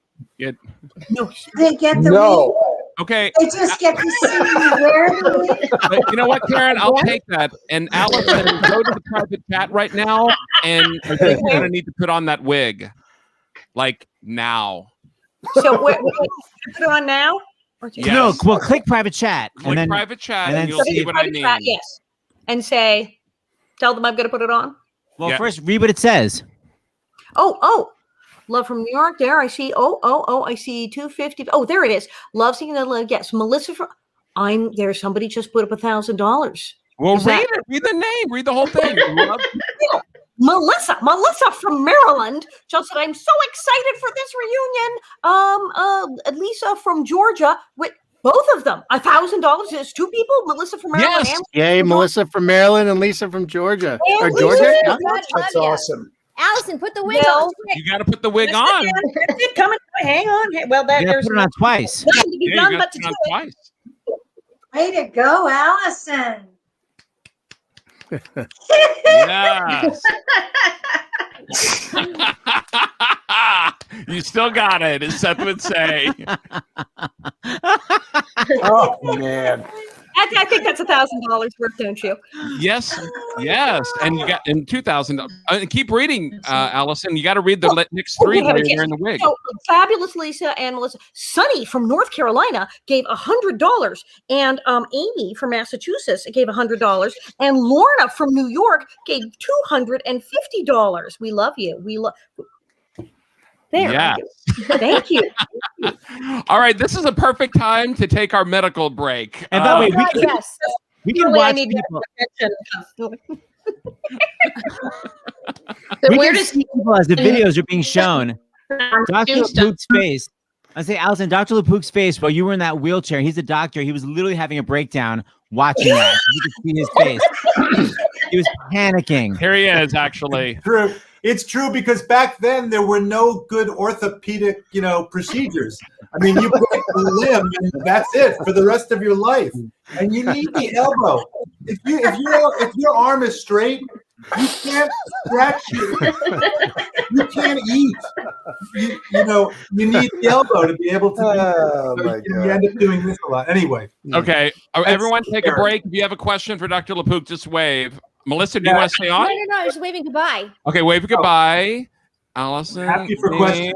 No. Do they get the wig? Okay. They just get to see you wear the wig? But you know what, Karen? I'll take that. And Alison, go to the private chat right now, and I think you're going to need to put on that wig. Like now. So put it on now? Yes. No, well, click private chat. Click then, private chat, and then you'll see what I mean. Chat, yes. And tell them I'm going to put it on. Well, first read what it says. Oh. Love from New York. There I see. I see 250. Oh, there it is. Love seeing the yes. Melissa from there. Somebody just put up $1,000. Well, read it. Read the name. Read the whole thing. Melissa from Maryland just said, I'm so excited for this reunion. Lisa from Georgia with both of them. $1,000 is two people. Melissa from Maryland. Yes. Yay, Melissa from Maryland and Lisa from Georgia. And Georgia. Lisa. That's awesome. Allison, put the wig on. You got to put the wig on. Coming. Hang on. Well, There's put it on twice. Nothing to be done but to do it. Twice. Way to go, Allison. Yes. You still got it, as Seth would say. Oh man. I think that's $1,000 worth, don't you? Yes, and you got in 2,000. Keep reading, Allison. You got to read the next three while you're in the wig. So, fabulous Lisa and Melissa. Sunny from North Carolina gave $100, and Amy from Massachusetts gave $100, and Lorna from New York gave $250. We love you. We love. There. Yeah. Thank you. All right, this is a perfect time to take our medical break. And by the way, we can watch people. We can see people as the videos are being shown. Dr. LaPook's face. I say, Allison, Dr. LaPook's face while you were in that wheelchair. He's a doctor. He was literally having a breakdown watching that. You could see his face. He was panicking. Here he is, actually. True. It's true because back then there were no good orthopedic, procedures. I mean, you break a limb and that's it for the rest of your life. And you need the elbow. If your arm is straight, you can't scratch it. You can't eat. You need the elbow to be able to. You end up doing this a lot. Anyway. Okay. Everyone take a break. If you have a question for Dr. LaPook, just wave. Melissa, do you want to stay on? No, I was waving goodbye. Okay, wave goodbye. Allison, happy for questions.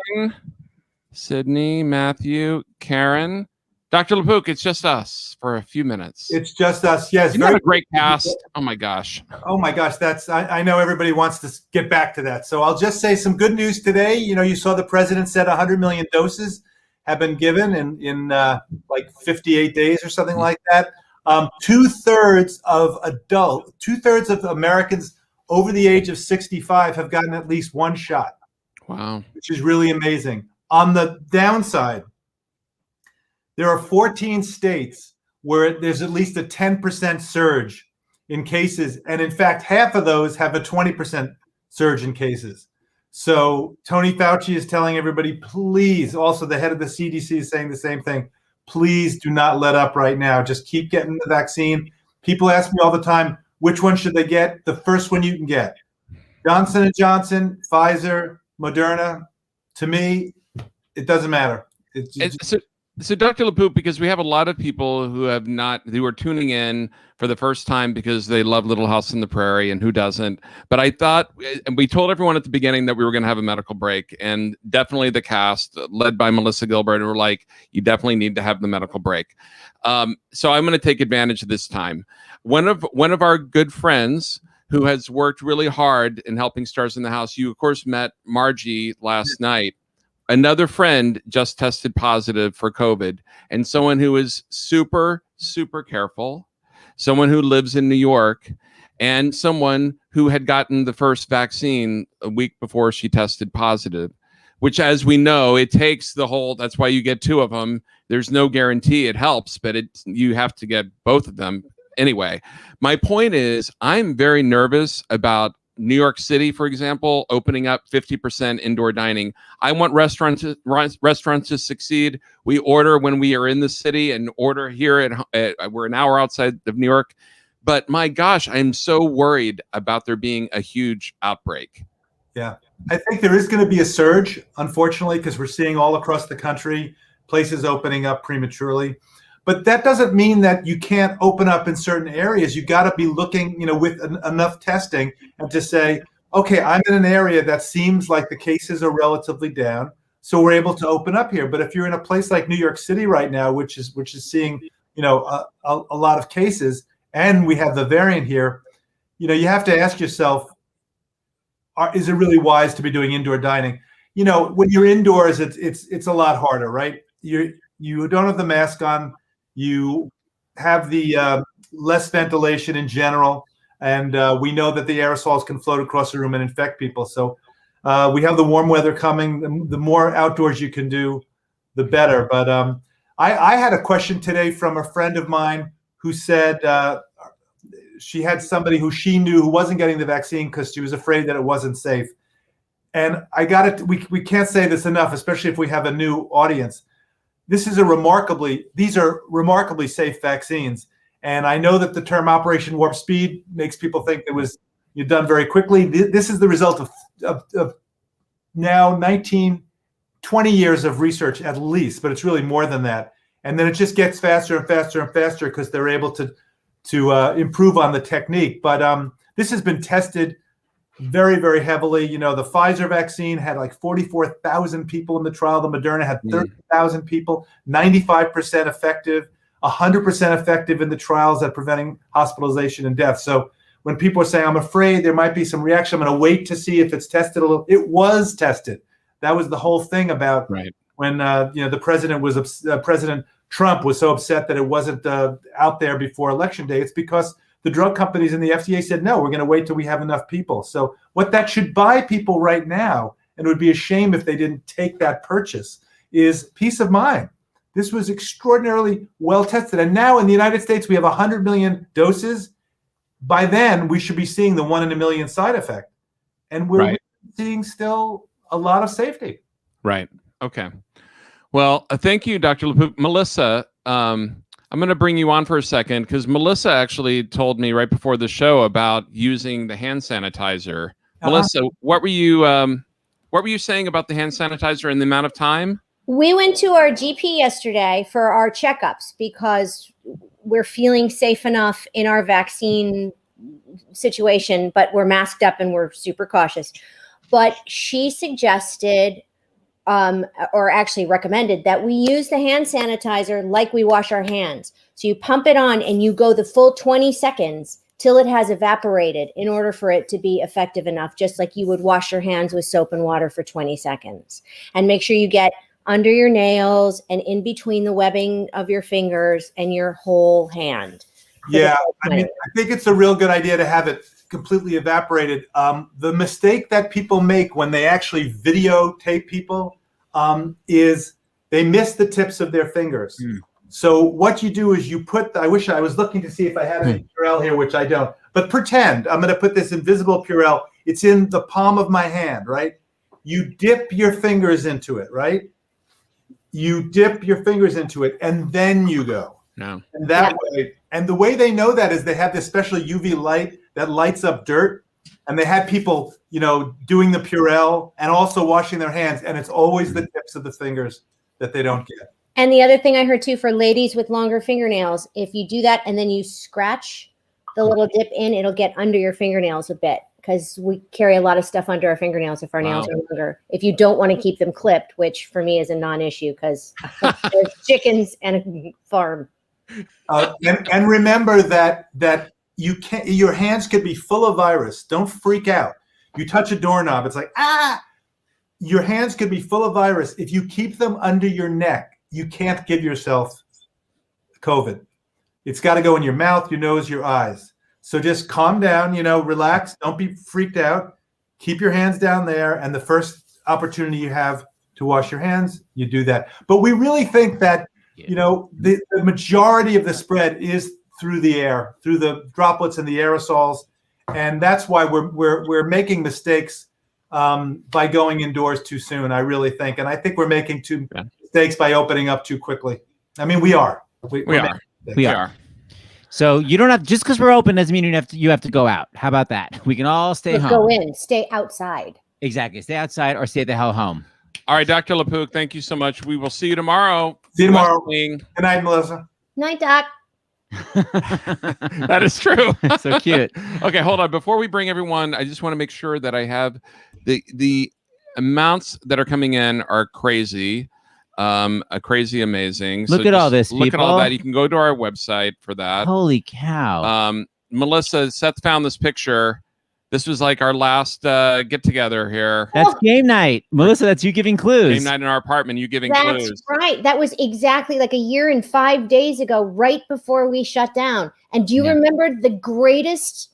Sydney, Matthew, Karen. Dr. LaPook, it's just us for a few minutes. It's just us, yes. Very great cast. Oh my gosh. I know everybody wants to get back to that. So I'll just say some good news today. You saw the president said 100 million doses have been given in like 58 days or something like that. 2/3 of Americans over the age of 65 have gotten at least one shot. Wow. Which is really amazing. On the downside, there are 14 states where there's at least a 10% surge in cases. And in fact, half of those have a 20% surge in cases. So Tony Fauci is telling everybody, please, also the head of the CDC is saying the same thing. Please do not let up right now. Just keep getting the vaccine. People ask me all the time, which one should they get? The first one you can get. Johnson & Johnson, Pfizer, Moderna. To me, it doesn't matter. So Dr. LaPook, because we have a lot of people who are tuning in for the first time because they love Little House on the Prairie, and who doesn't? But I thought, and we told everyone at the beginning that we were going to have a medical break, and definitely the cast led by Melissa Gilbert were like, you definitely need to have the medical break. So I'm going to take advantage of this time. One of our good friends who has worked really hard in helping Stars in the House, you of course met Margie last night. Another friend just tested positive for COVID, and someone who is super, super careful, someone who lives in New York, and someone who had gotten the first vaccine a week before she tested positive, which, as we know, it takes that's why you get two of them. There's no guarantee it helps, but you have to get both of them. Anyway, my point is I'm very nervous about New York City, for example, opening up 50% indoor dining. I want restaurants to succeed. We order when we are in the city and order here we're an hour outside of New York. But my gosh, I'm so worried about there being a huge outbreak. Yeah, I think there is going to be a surge, unfortunately, because we're seeing all across the country places opening up prematurely. But that doesn't mean that you can't open up in certain areas. You got to be looking, with enough testing and to say, okay, I'm in an area that seems like the cases are relatively down, so we're able to open up here. But if you're in a place like New York City right now, which is seeing, a lot of cases, and we have the variant here, you have to ask yourself, is it really wise to be doing indoor dining? When you're indoors, it's a lot harder, right? You don't have the mask on. You have the less ventilation in general, and we know that the aerosols can float across the room and infect people. So we have the warm weather coming. The more outdoors you can do, the better. But I had a question today from a friend of mine who said she had somebody who she knew who wasn't getting the vaccine because she was afraid that it wasn't safe. And we can't say this enough, especially if we have a new audience. These are remarkably safe vaccines. And I know that the term Operation Warp Speed makes people think it was done very quickly. This is the result of now 20 years of research at least, but it's really more than that. And then it just gets faster and faster and faster because they're able to improve on the technique. But this has been tested very, very heavily. The Pfizer vaccine had like 44,000 people in the trial. The Moderna had 30,000 people, 95% effective, 100% effective in the trials at preventing hospitalization and death. So when people are saying, I'm afraid there might be some reaction, I'm going to wait to see if it's tested a little. It was tested. That was the whole thing about when the President Trump was so upset that it wasn't out there before Election Day. It's because the drug companies and the FDA said, no, we're going to wait till we have enough people. So what that should buy people right now, and it would be a shame if they didn't take that purchase, is peace of mind. This was extraordinarily well tested. And now in the United States, we have 100 million doses. By then, we should be seeing the 1 in a million side effect. And we're seeing still a lot of safety. Right. Okay. Well, thank you, Dr. LaPook. Melissa, I'm going to bring you on for a second because Melissa actually told me right before the show about using the hand sanitizer. Melissa, what were you saying about the hand sanitizer and the amount of time? We went to our GP yesterday for our checkups because we're feeling safe enough in our vaccine situation, but we're masked up and we're super cautious. But she suggested or actually recommended that we use the hand sanitizer like we wash our hands. So you pump it on and you go the full 20 seconds till it has evaporated in order for it to be effective enough, just like you would wash your hands with soap and water for 20 seconds. And make sure you get under your nails and in between the webbing of your fingers and your whole hand. Yeah, I think it's a real good idea to have it completely evaporated. The mistake that people make when they actually videotape people is they miss the tips of their fingers. So what you do is you put, I wish I was looking to see if I had any Purell here, which I don't, but pretend I'm going to put this invisible Purell. It's in the palm of my hand, right? You dip your fingers into it, right? You dip your fingers into it and then you go. No. And that way, and the way they know that is they have this special UV light that lights up dirt, and they had people, doing the Purell and also washing their hands, and it's always the tips of the fingers that they don't get. And the other thing I heard too for ladies with longer fingernails, if you do that and then you scratch the little dip in, it'll get under your fingernails a bit because we carry a lot of stuff under our fingernails if our nails are longer. If you don't want to keep them clipped, which for me is a non-issue because there's chickens and a farm. And remember that you can't. Your hands could be full of virus. Don't freak out. You touch a doorknob, it's like Your hands could be full of virus. If you keep them under your neck, you can't give yourself COVID. It's got to go in your mouth, your nose, your eyes. So just calm down. Relax. Don't be freaked out. Keep your hands down there, and the first opportunity you have to wash your hands, you do that. But we really think that. The majority of the spread is through the air, through the droplets and the aerosols. and that's why we're making mistakes by going indoors too soon. I really think, and I think we're making mistakes by opening up too quickly. I mean, we are. We are. So you don't have, just because we're open doesn't mean you have to go out. How about that? We can all stay home. Go in, stay outside. Exactly. Stay outside or stay the hell home. All right, Dr. LaPook, thank you so much. We will see you tomorrow. See you tomorrow. Good night, Melissa. Night, Doc. That is true. So cute. Okay, hold on. Before we bring everyone, I just want to make sure that I have the amounts that are coming in are crazy. Crazy amazing. Look at all this, look people. at all that. You can go to our website for that. Holy cow. Melissa, Seth found this picture. This was like our last get together here. That's game night. Melissa, that's you giving clues. Game night in our apartment, you giving That's clues. right. That was exactly like a year and 5 days ago, right before we shut down. And do you remember the greatest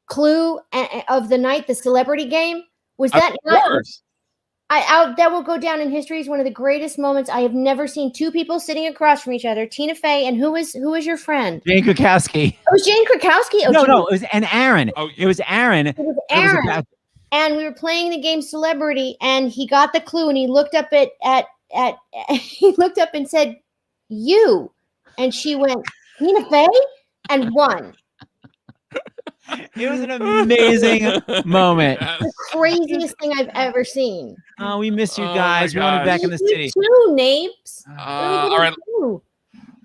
clue of the night, the celebrity game? Was that not? That will go down in history as one of the greatest moments. I have never seen two people sitting across from each other. Tina Fey and who was your friend? Jane Krakowski. It was Jane Krakowski. Oh, no, it was Aaron. Oh, it was Aaron. It was Aaron. And we were playing the game Celebrity, and he got the clue, and he looked up he looked up and said, "You," and she went, "Tina Fey," and won. It was an amazing moment. The craziest thing I've ever seen. Oh, we miss you guys. We want to be back in the city. Too, Napes. All right.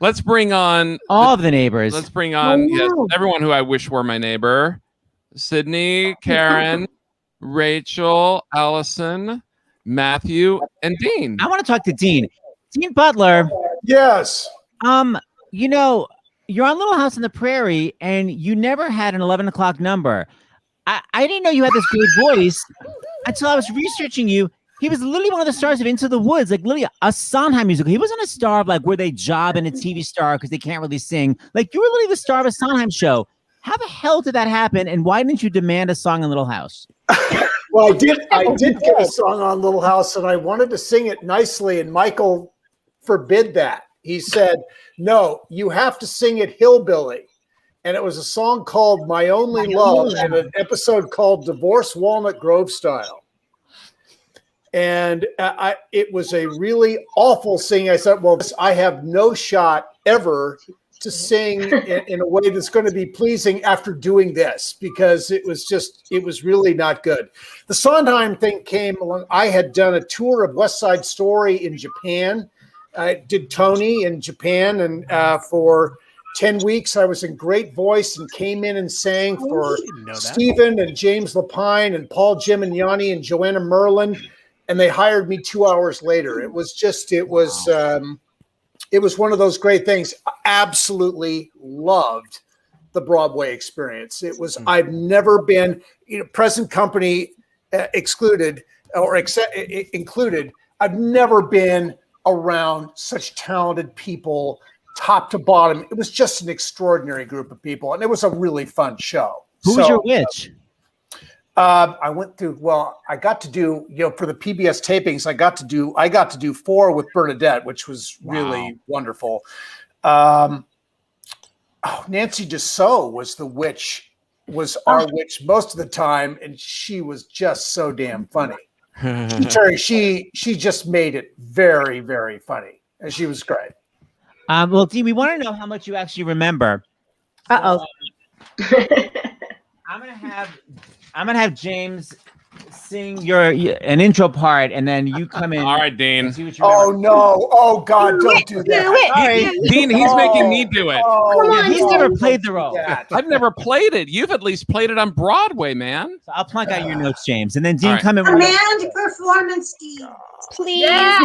Let's bring on all of the neighbors. Let's bring on everyone who I wish were my neighbor. Sydney, Karen, Rachel, Allison, Matthew, and Dean. I want to talk to Dean. Dean Butler. Yes. You're on Little House on the Prairie, and you never had an 11 o'clock number. I didn't know you had this great voice until I was researching you. He was literally one of the stars of Into the Woods, like literally a Sondheim musical. He wasn't a star of like where they job in a TV star because they can't really sing. Like you were literally the star of a Sondheim show. How the hell did that happen? And why didn't you demand a song in Little House? Well, I did get a song on Little House, and I wanted to sing it nicely, and Michael forbid that. He said, "No, you have to sing it hillbilly." And it was a song called My Only Love and an episode called Divorce Walnut Grove Style. And it was a really awful singing. I said, well, I have no shot ever to sing in a way that's going to be pleasing after doing this, because it was really not good. The Sondheim thing came along. I had done a tour of West Side Story in Japan. I did Tony in Japan, and for 10 weeks I was in great voice and came in and sang for Stephen and James Lapine and Paul Gimignani and Joanna Merlin, and they hired me 2 hours later. It was one of those great things. I absolutely loved the Broadway experience. It was I've never been, present company excluded or included. I've never been around such talented people, top to bottom. It was just an extraordinary group of people, and it was a really fun show. Who was your witch? I went through. Well, I got to do, for the PBS tapings, I got to do 4 with Bernadette, which was really wonderful. Nancy Dussault was the witch, was our witch most of the time, and she was just so damn funny. She just made it very, very funny, and she was great. Well, Dean, we want to know how much you actually remember. Uh-oh. I'm gonna have James sing an intro part, and then you come in. All right, Dean. Oh no! Oh God! Don't do that. All right. Dean, he's making me do it. He's never played the role. I've never played it. You've at least played it on Broadway, man. So I'll plunk out your notes, James, and then Dean, come in. Command performance, Dean. Please. Yeah.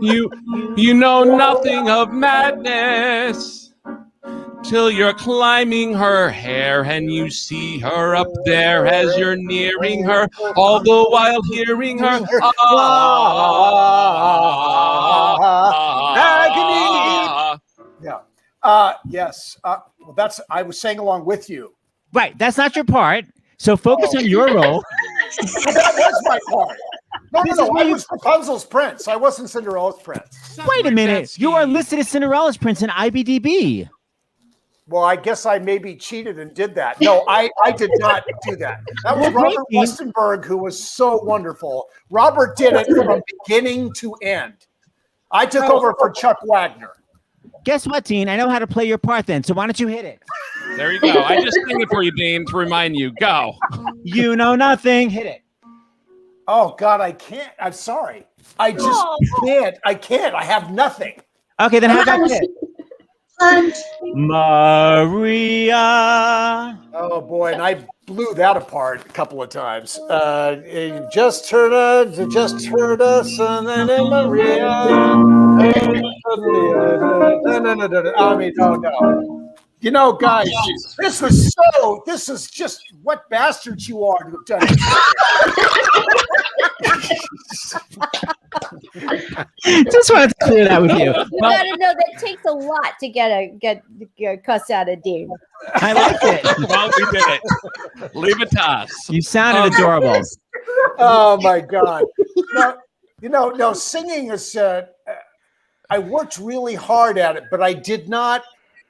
You know nothing of madness till you're climbing her hair and you see her up there as you're nearing her, all the while hearing her agony. Yeah. Yes. Well, I was saying along with you. Right. That's not your part. So focus on your role. That was my part. No. I was Rapunzel's prince. I wasn't Cinderella's prince. Wait a minute. You are listed as Cinderella's prince in IBDB. Well, I guess I maybe cheated and did that. No, I did not do that. That was Robert Westenberg, who was so wonderful. Robert did it from beginning to end. I took over for Chuck Wagner. Guess what, Dean? I know how to play your part then, so why don't you hit it? There you go. I just sang it for you, Dean, to remind you. Go. You know nothing. Hit it. Oh, God, I can't. I'm sorry. I just can't. I can't. I have nothing. Okay, then how about this? Maria. Oh, boy, and I blew that apart a couple of times. Just heard us, and then Maria. I mean, no. You know, guys, this is just what bastards you are to have done it. Just wanted to clear that with you. You gotta know that takes a lot to get a cuss out of Dean. I like it. Well, we did it. Leave it to us. You sounded adorable. Oh my God! No, singing is. I worked really hard at it, but I did not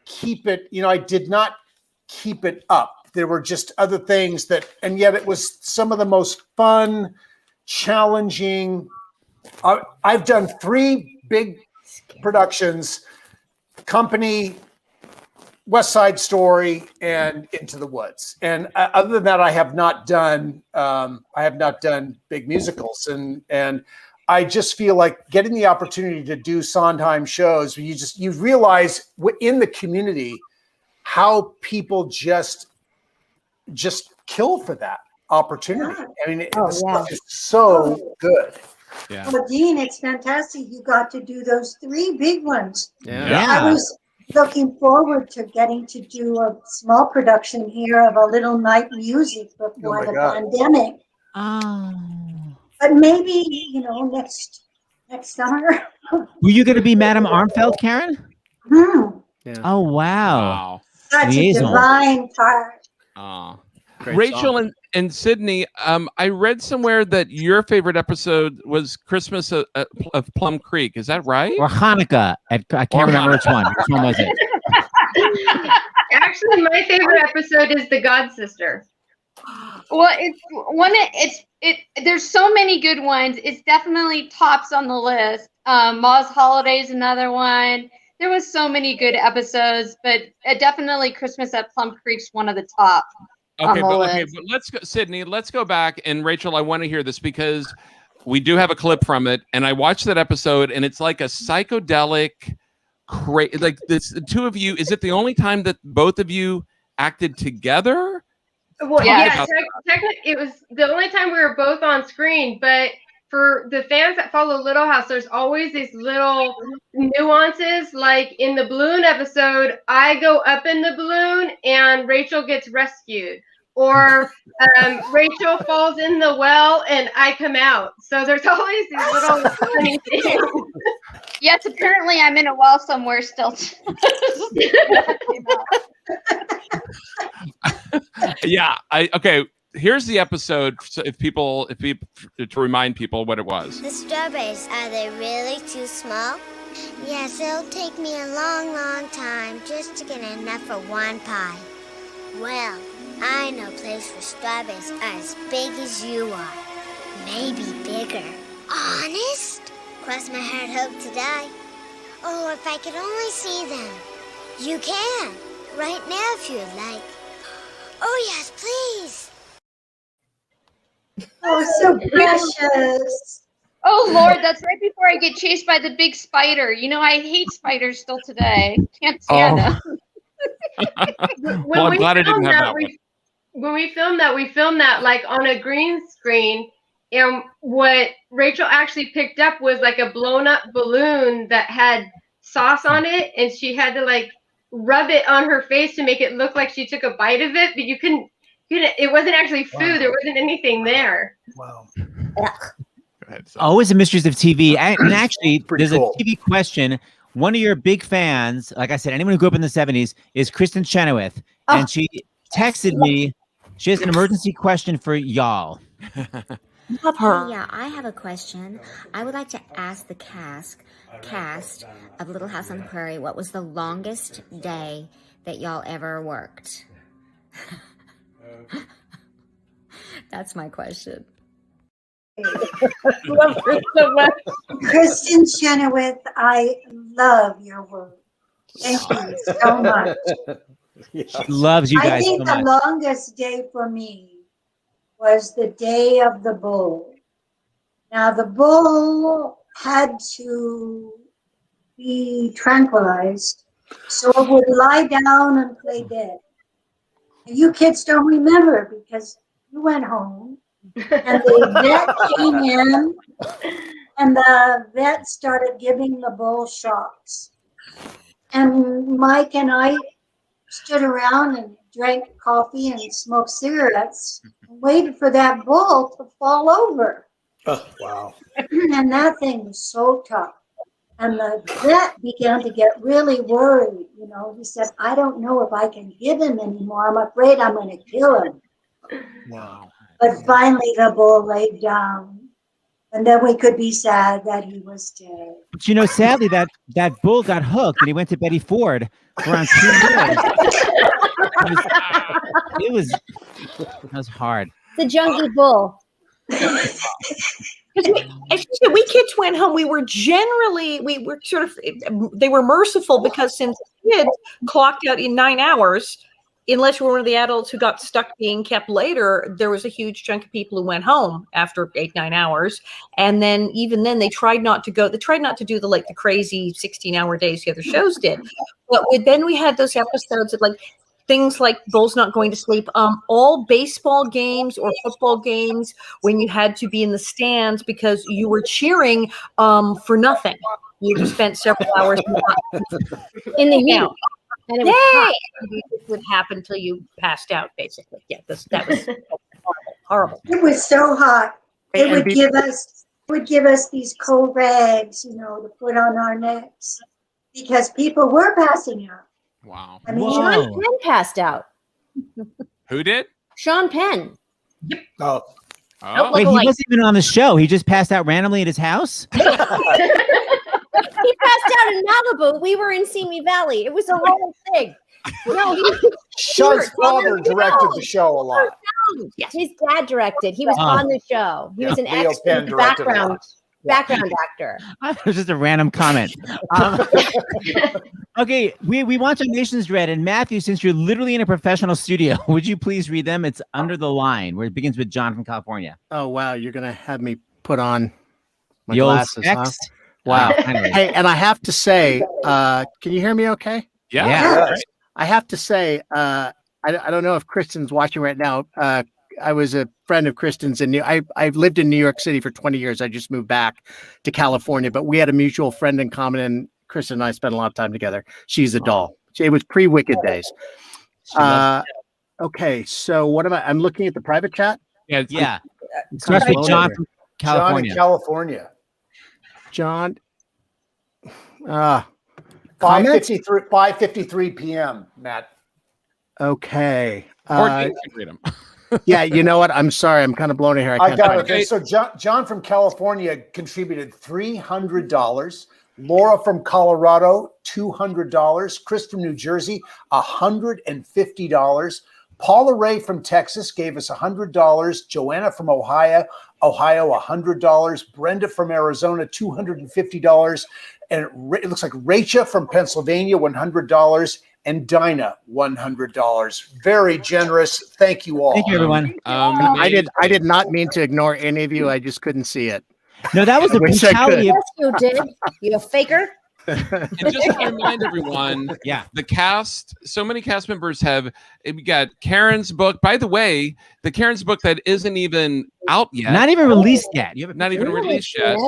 keep it. I did not keep it up. There were just other things and yet it was some of the most fun, challenging. I've done 3 big productions: Company, West Side Story, and Into the Woods. And other than that, I have not done big musicals. And I just feel like getting the opportunity to do Sondheim shows, you realize in the community how people just kill for that opportunity. I mean, it's so good. Yeah. Well, Dean, it's fantastic. You got to do those 3 big ones. Yeah. I was looking forward to getting to do a small production here of A Little Night Music before the pandemic. Oh. But maybe, next summer. Were you going to be Madame Armfeld, Karen? Yeah. Oh, wow. Such a divine part. Rachel and Sydney, I read somewhere that your favorite episode was Christmas of Plum Creek. Is that right? Or Hanukkah. I can't remember which one. Which one was it? Actually, my favorite episode is The God Sister. Well, there's so many good ones. It's definitely tops on the list. Ma's Holiday's another one. There was so many good episodes, but definitely Christmas at Plum Creek's one of the top. But let's go, Sydney. Let's go back, and Rachel, I want to hear this because we do have a clip from it, and I watched that episode, and it's like a psychedelic, like this. The 2 of you. Is it the only time that both of you acted together? Well, yeah, technically, it was the only time we were both on screen. But for the fans that follow Little House, there's always these little nuances. Like in the balloon episode, I go up in the balloon and Rachel gets rescued. Or Rachel falls in the well and I come out. So there's always these little funny things. Yes, apparently I'm in a well somewhere still. Yeah. Okay. Here's the episode. So to remind people what it was. The strawberries, are they really too small? Yes, it'll take me a long, long time just to get enough for one pie. Well, I know a place where strawberries are as big as you are. Maybe bigger. Honest? Cross my heart, hope to die. Oh, if I could only see them. You can. Right now, if you'd like. Oh, yes, please. Oh, so precious. Oh, Lord, that's right before I get chased by the big spider. I hate spiders still today. Can't stand them. Well, I'm glad I didn't have that one. When we filmed that like on a green screen. And what Rachel actually picked up was like a blown up balloon that had sauce on it. And she had to like rub it on her face to make it look like she took a bite of it. But you couldn't, it wasn't actually food. Wow. There wasn't anything there. Wow. Always the mysteries of TV. And actually, there's a TV question. One of your big fans, like I said, anyone who grew up in the 70s, is Kristen Chenoweth. And she texted me. She has an emergency question for y'all. Love her. Yeah, I have a question. I would like to ask the cast of Little House on the Prairie what was the longest day that y'all ever worked? That's my question. Love her so much. Kristen Chenoweth, I love your work. Thank you so much. She loves you I guys think so the much. longest day for me was the day of the bull. Now, the bull had to be tranquilized so it would lie down and play dead. And you kids don't remember because you went home and the vet came in and the vet started giving the bull shots. And Mike and I stood around and drank coffee and smoked cigarettes and waited for that bull to fall over. Oh, wow. And that thing was so tough. And the vet began to get really worried. You know, he said, I don't know if I can give him anymore. I'm afraid I'm going to kill him. Wow. But finally the bull laid down. And then we could be sad that he was dead. But you know, sadly, that bull got hooked and he went to Betty Ford for around 2 years. It was hard. The junkie bull. We kids went home. We were sort of, they were merciful because since kids clocked out in 9 hours, unless you were one of the adults who got stuck being kept later, there was a huge chunk of people who went home after 8-9 hours. And then even then they tried not to do the crazy 16-hour days the other shows did. But then we had those episodes of like things like Bulls Not Going to Sleep, all baseball games or football games when you had to be in the stands because you were cheering for nothing. You spent several hours in the heat. And it was it would happen until you passed out, basically. Yeah, that was horrible. It was so hot. It would give us these cold rags, you know, to put on our necks because people were passing out. Wow. I mean, Sean Penn passed out. Who did? Sean Penn. Oh. Wait, he wasn't even on the show. He just passed out randomly at his house? He passed out in Malibu. We were in Simi Valley. It was a whole thing. No, Sean's father directed the show a lot. Yes. His dad directed. He was on the show. He was an Leo ex Penn directed background actor. It was just a random comment. Okay, we want donations read. And Matthew, since you're literally in a professional studio, would you please read them? It's under the line where it begins with John from California. Oh, wow. You're going to have me put on my The old glasses, huh? specs? Wow. Hey, and I have to say, can you hear me okay? Yeah. Yes. I have to say, I don't know if Kristen's watching right now. I was a friend of Kristen's I've lived in New York City for 20 years. I just moved back to California, but we had a mutual friend in common, and Kristen and I spent a lot of time together. She's a doll. It was pre-Wicked days. Okay, so what am I'm looking at the private chat? Yeah. It starts with John from California. John in California. John. 5:53 p.m., Matt. Okay. Or James can read them. Yeah, you know what? I'm sorry. I'm kind of blown here. I got it. So John from California contributed $300. Laura from Colorado, $200. Chris from New Jersey, $150. Paula Ray from Texas gave us $100. Joanna from Ohio, $100. Brenda from Arizona, $250. And it looks like Rachel from Pennsylvania, $100. And Dinah, $100. Very generous. Thank you all. Thank you, everyone. I did not mean to ignore any of you. I just couldn't see it. No, that was the brutality. Yes, you did. You a faker. And just to remind everyone, the cast, so many cast members we got Karen's book. By the way, the Karen's book that isn't even out yet. Not even released yet. Not even released yet.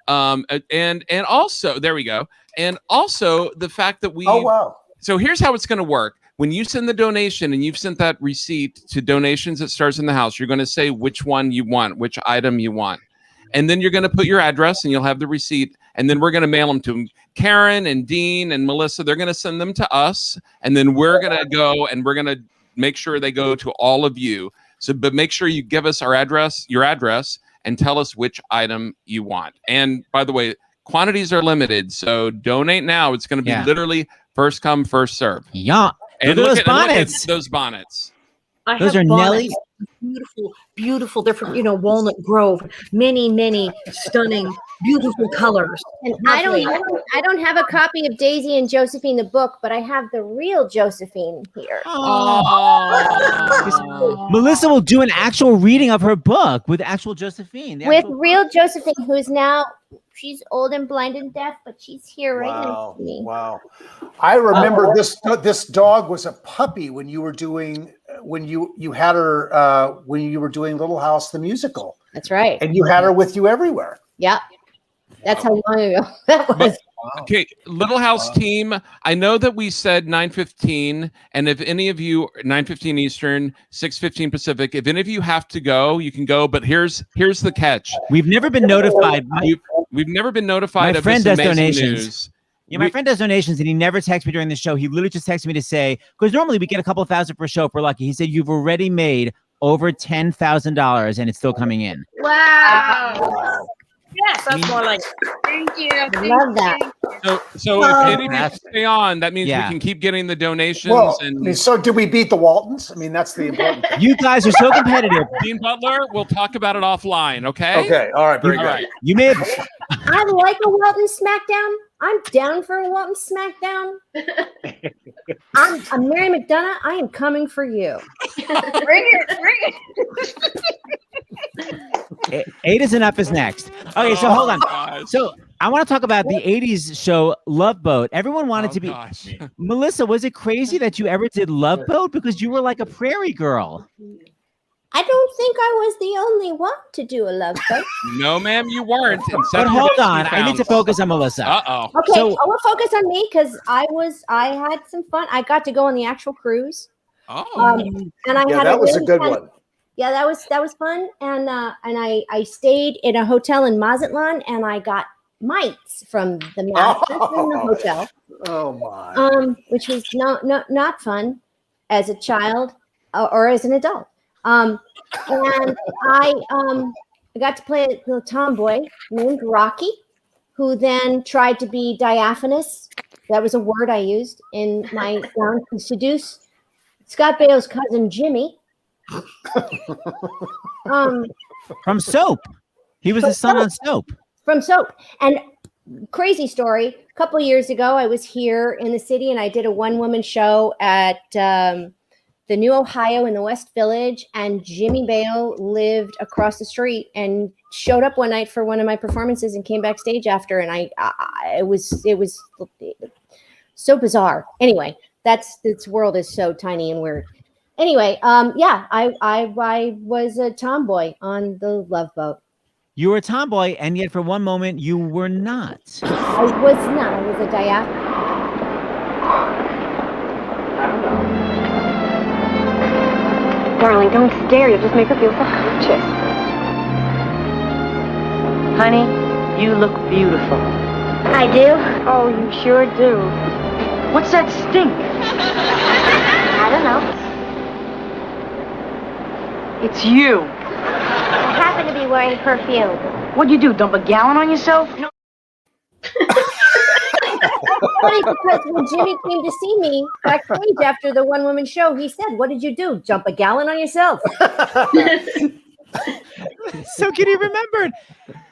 And also, there we go. And also the fact that we. Oh, wow. So here's how it's going to work. When you send the donation and you've sent that receipt to donations at Starsinthehouse, you're going to say which one you want, which item you want. And then you're going to put your address and you'll have the receipt. And then we're going to mail them to Karen and Dean and Melissa. They're going to send them to us. And then we're going to go and we're going to make sure they go to all of you. So, but make sure you give us your address, and tell us which item you want. And by the way, quantities are limited. So donate now. It's going to be literally first come, first serve. Yeah. And Look at those and look at bonnets. those bonnets. Those have are bonnets. Nelly. Beautiful, beautiful, different, Walnut Grove, many stunning, beautiful colors. And I don't have a copy of Daisy and Josephine the book, but I have the real Josephine here. Melissa will do an actual reading of her book with actual Josephine. The With actual- real Josephine, who's now, she's old and blind and deaf, but she's here right next to me. Wow. I remember this dog was a puppy when you were doing when you had her when you were doing Little House the musical. That's right. And you had her with you everywhere. Yep. That's how long ago that was. Okay, Little House team. I know that we said 9:15, and if any of you 9:15 Eastern, 6:15 Pacific, if any of you have to go, you can go. But here's the catch: we've never been notified. We've never been notified My of friend this does amazing donations. news. Yeah, my friend does donations, and he never texts me during the show. He literally just texts me to say, because normally we get a couple thousand per show if we're lucky. He said, you've already made over $10,000, and it's still coming in. Wow. Yes, that's more like. Thank you. Love that. So if any of you stay on, that means we can keep getting the donations. Well, and so did we beat the Waltons? I mean, that's the important thing. You guys are so competitive. Dean Butler, we'll talk about it offline, okay? Okay, all right, very good. You may have. I like a Walton SmackDown. I'm down for a Walton SmackDown. I'm Mary McDonough. I am coming for you. Bring it. Eight is Enough is next. Okay, so hold on. So I want to talk about the 80s show Love Boat. Everyone wanted to be. Melissa, was it crazy that you ever did Love Boat? Because you were like a prairie girl. I don't think I was the only one to do a love boat. No, ma'am, you weren't. But hold on, I need to focus on Melissa. Uh-oh. Okay, So, I will focus on me because I had some fun. I got to go on the actual cruise. Oh. And I Yeah, had that was a really good fun- one. Yeah, that was fun. And I stayed in a hotel in Mazatlan, and I got mites from the mattress in the hotel. Oh my. Which was not fun as a child or as an adult. And I got to play a little tomboy named Rocky, who then tried to be diaphanous. That was a word I used in my gown to seduce Scott Baio's cousin Jimmy. from Soap. He was the son on Soap. From Soap. And crazy story, a couple of years ago, I was here in the city and I did a one-woman show at the New Ohio in the West Village, and Jimmy Baio lived across the street and showed up one night for one of my performances and came backstage after, and it was so bizarre. Anyway, this world is so tiny and weird. Anyway, I was a tomboy on the Love Boat. You were a tomboy, and yet for one moment you were not. I was not. I was a diaphanous. Darling, don't stare. You'll just make her feel self-conscious. Honey, you look beautiful. I do? Oh, you sure do. What's that stink? I don't know. It's you. I happen to be wearing perfume. What'd you do, dump a gallon on yourself? No. Funny because when Jimmy came to see me backstage after the one-woman show, he said, "What did you do? Jump a gallon on yourself?" So can you remember?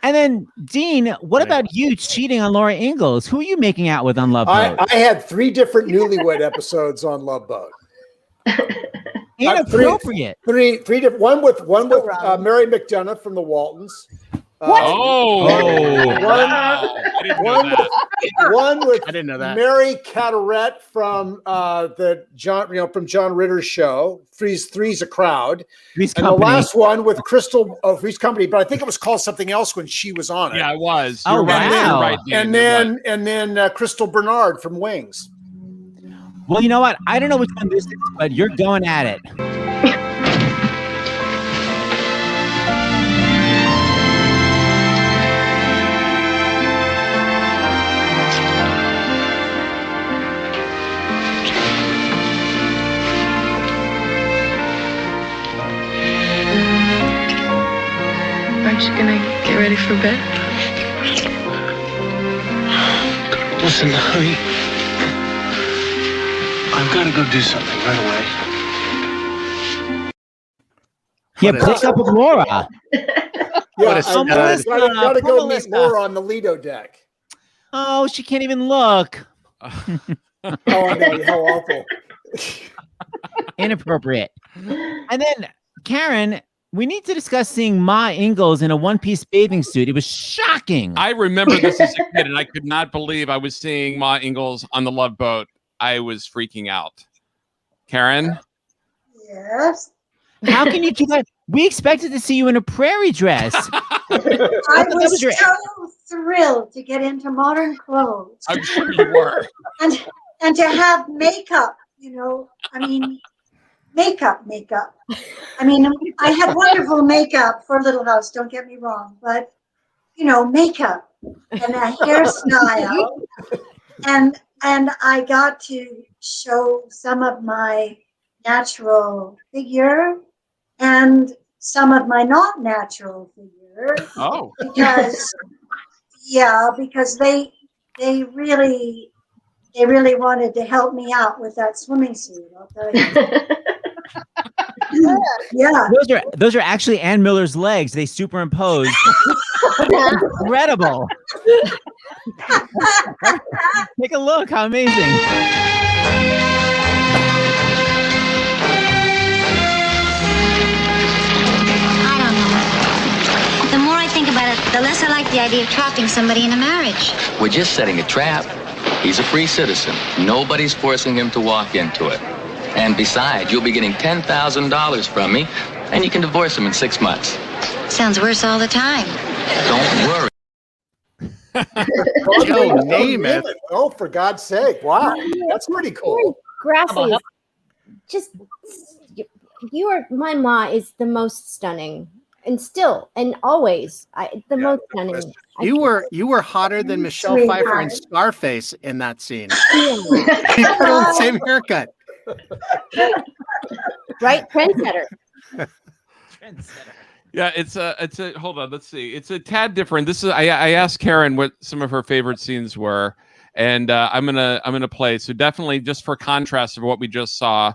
And then, Dean, what about you cheating on Laura Ingalls? Who are you making out with on Love Boat? I had 3 different newlywed episodes on Love Boat. Inappropriate. Three different. One with Mary McDonough from the Waltons. One with I didn't know that. Mary Carteret from from John Ritter's show. Three's a Crowd. Three's and Company. the last one with Crystal of Three's Company, but I think it was called something else when she was on it. Yeah, it was. Oh, You're right. wow. You're right, Dean. And then Crystal Bernard from Wings. Well, you know what? I don't know which one this is, but you're going at it. Aren't you gonna get ready for bed? Listen, honey. I'm gotta go do something right away. Yeah, pick up with Laura. Yeah, gotta go meet Laura on the Lido deck. Oh, she can't even look. Oh, I know, how awful. Inappropriate. And then, Karen, we need to discuss seeing Ma Ingalls in a one-piece bathing suit. It was shocking. I remember this as a kid, and I could not believe I was seeing Ma Ingalls on the Love Boat. I was freaking out. Karen? Yes. How can you do that? We expected to see you in a Prairie dress. I was so thrilled to get into modern clothes. I'm sure you were. And to have makeup, makeup. I mean, I had wonderful makeup for Little House, don't get me wrong, but makeup and a hairstyle. and I got to show some of my natural figure and some of my not natural figure. Oh. Because they really wanted to help me out with that swimming suit, I'll tell you. Yeah. Those are actually Ann Miller's legs. They superimposed. Incredible. Take a look. How amazing. The more I think about it, the less I like the idea of trapping somebody in a marriage. We're just setting a trap. He's a free citizen. Nobody's forcing him to walk into it. And besides, you'll be getting $10,000 from me, and you can divorce him in 6 months. Sounds worse all the time. Don't worry. Joe Namath. Oh, for God's sake. Wow. That's pretty cool. Grassy. Just, my Ma is the most stunning. And still, and always, the most stunning. You were hotter than Michelle Pfeiffer in Scarface in that scene. You put on the same haircut. Right, trendsetter. Yeah, it's a hold on, let's see. It's a tad different. This is I asked Karen what some of her favorite scenes were, and I'm gonna play. So definitely just for contrast of what we just saw.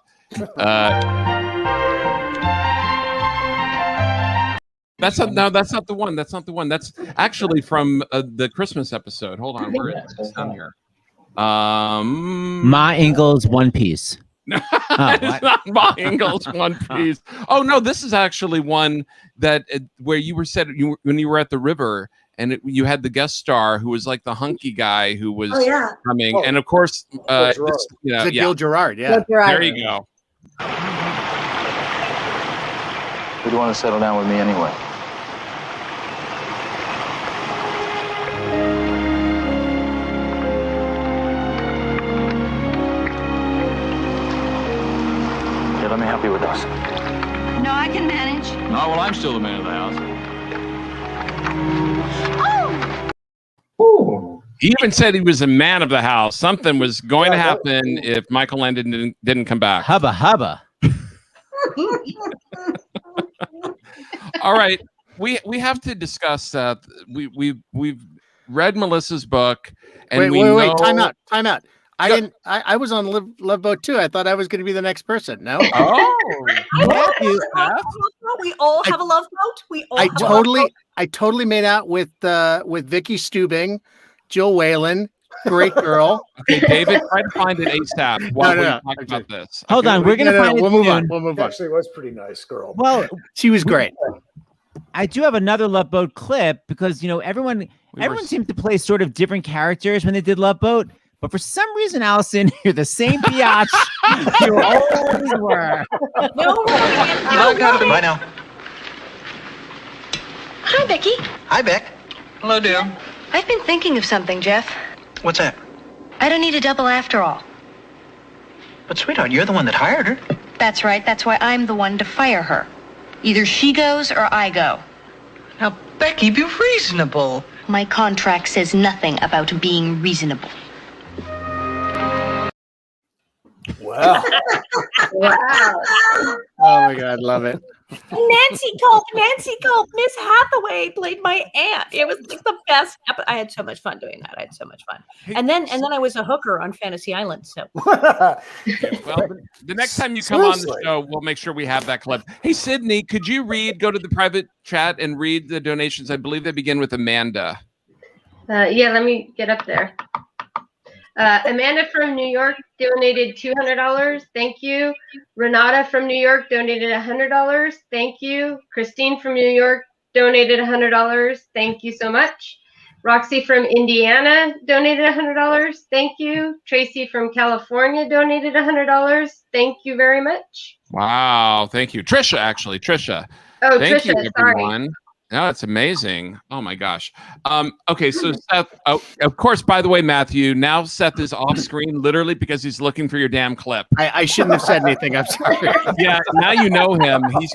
That's not the one. That's not the one. That's actually from the Christmas episode. Hold on, where is this down here? Ma Ingalls One Piece. It's not Ma Ingalls One Piece. Oh no, this is actually one that where you were when you were at the river and you had the guest star who was like the hunky guy who was coming, and of course, Gil Gerard. Yeah, Gil Gerard. There you go. Who do you want to settle down with me anyway? Here, let me help you with this. No, I can manage. No, well, I'm still the man of the house. Oh! He even said he was a man of the house. Something was going to happen if Michael Landon didn't come back. Hubba hubba. All right, we have to discuss that. We've read Melissa's book, and wait, time out. I was on Love Boat too. I thought I was going to be the next person. No. Oh, we all have a love boat. I totally made out with Vicky Stubing, Jill Whalen, great girl. Okay, David, try to find it ASAP while we talk about this. Hold on, we're going to find it. We'll move on. We'll move on. Actually, it was pretty nice, girl. Well, she was great. I do have another Love Boat clip because everyone seemed to play sort of different characters when they did Love Boat. But for some reason, Allison, you're the same biatch you always were. Right now. Hi, Becky. Hi, Beck. Hello, dear. I've been thinking of something, Jeff. What's that? I don't need a double after all. But, sweetheart, you're the one that hired her. That's right. That's why I'm the one to fire her. Either she goes or I go. Now, Becky, be reasonable. My contract says nothing about being reasonable. Wow. Wow. Oh my God, love it. Nancy Culp, Miss Hathaway played my aunt. It was like the best. I had so much fun doing that. I had so much fun. And then I was a hooker on Fantasy Island. So well, the next time you come on the show, we'll make sure we have that clip. Hey, Sydney, could you go to the private chat and read the donations? I believe they begin with Amanda. Yeah, let me get up there. Amanda from New York donated $200. Thank you. Renata from New York donated $100. Thank you. Christine from New York donated $100. Thank you so much. Roxy from Indiana donated $100. Thank you. Tracy from California donated $100. Thank you very much. Wow. Thank you. Trisha. Oh, thank you, Trisha, everyone. sorry. No, that's amazing. Oh my gosh. Okay, so Seth, of course, by the way, Matthew, now Seth is off screen literally because he's looking for your damn clip. I shouldn't have said anything. I'm sorry. Yeah, now you know him. He's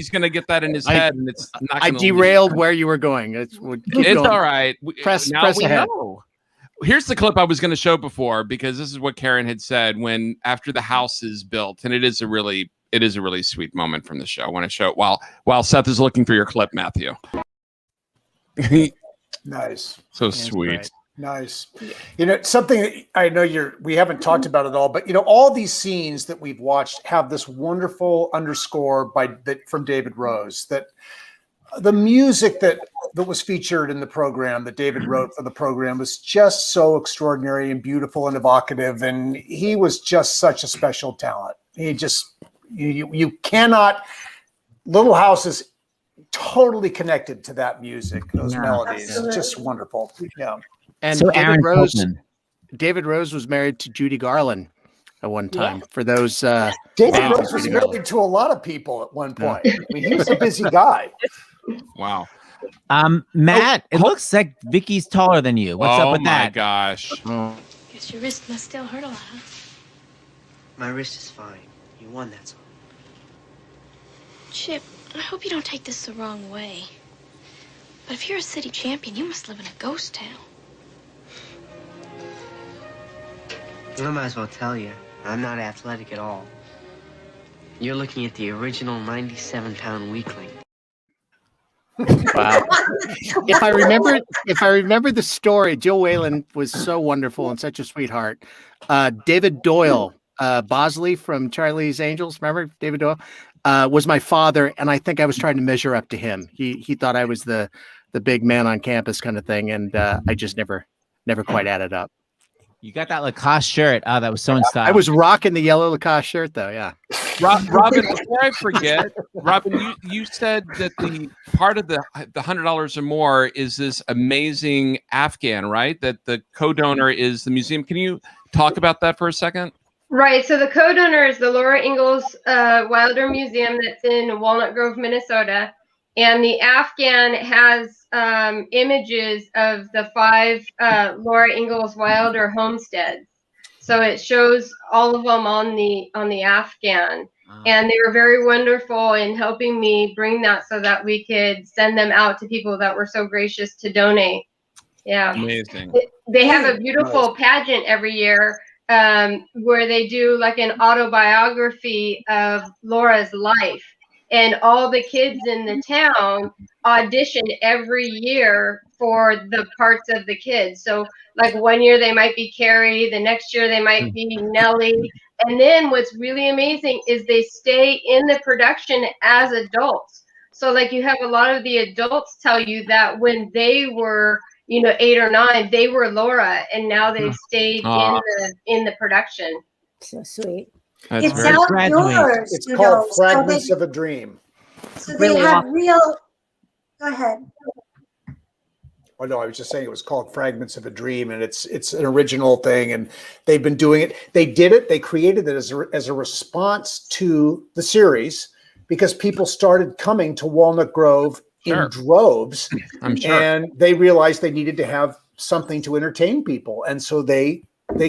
gonna get that in his head, and it's not. I derailed where you were going. It's all going. right. Press we ahead. know. Here's the clip I was going to show before, because this is what Karen had said after the house is built, and it is a really sweet moment from the show. I want to show it while Seth is looking for your clip, Matthew. Nice. So sweet. Great. Nice. Something that I know we haven't talked about it all, but all these scenes that we've watched have this wonderful underscore from David Rose, that the music that was featured in the program that David wrote for the program was just so extraordinary and beautiful and evocative. And he was just such a special talent. He just, you cannot, Little House is totally connected to that music, those melodies. Absolutely. Just wonderful. Yeah. And So David Rose was married to Judy Garland at one time. For those, David Rose was married to a lot of people at one point. I mean, he was a busy guy. Wow. Matt, it looks like Vicky's taller than you. What's up with that? Oh my gosh. Guess your wrist must still hurt a lot. My wrist is fine. You won, that's all. Chip, I hope you don't take this the wrong way. But if you're a city champion, you must live in a ghost town. I might as well tell you, I'm not athletic at all. You're looking at the original 97-pound weakling. Wow. If I remember the story, Jill Whalen was so wonderful and such a sweetheart. David Doyle, Bosley from Charlie's Angels, remember David Doyle? Was my father, and I think I was trying to measure up to him. He thought I was the big man on campus kind of thing, and I just never quite added up. You got that Lacoste shirt. Oh, that was so in style. I was rocking the yellow Lacoste shirt, though. Yeah. Robin, before I forget, Robin, you said that the part of the $100 or more is this amazing Afghan, right? That the co-donor is the museum. Can you talk about that for a second? Right. So the co-donor is the Laura Ingalls Wilder Museum that's in Walnut Grove, Minnesota. And the Afghan has images of the 5 Laura Ingalls Wilder homesteads. So it shows all of them on the Afghan. Wow. And they were very wonderful in helping me bring that so that we could send them out to people that were so gracious to donate. Yeah. Amazing. They have a beautiful pageant every year where they do like an autobiography of Laura's life. And all the kids in the town audition every year for the parts of the kids. So like one year they might be Carrie, the next year they might be Nellie. And then what's really amazing is they stay in the production as adults. So like you have a lot of the adults tell you that when they were, 8 or 9, they were Laura, and now they've stayed in the production. So sweet. It's outdoors. It's called Fragments of a Dream. So they have real. Go ahead. Oh no, I was just saying it was called Fragments of a Dream, and it's an original thing, and they've been doing it. They did it. They created it as a response to the series because people started coming to Walnut Grove in droves, I'm sure. And they realized they needed to have something to entertain people, and so they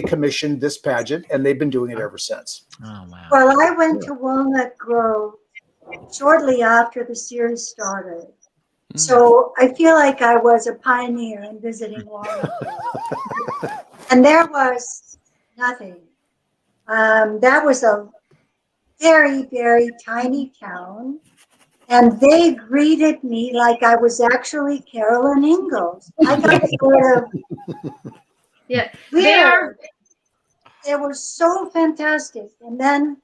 commissioned this pageant, and they've been doing it ever since. Oh wow! Well, I went to Walnut Grove shortly after the series started. So I feel like I was a pioneer in visiting Walnut Grove. And there was nothing. That was a very, very tiny town. And they greeted me like I was actually Carolyn Ingalls. I got sort of weird. It was so fantastic. And then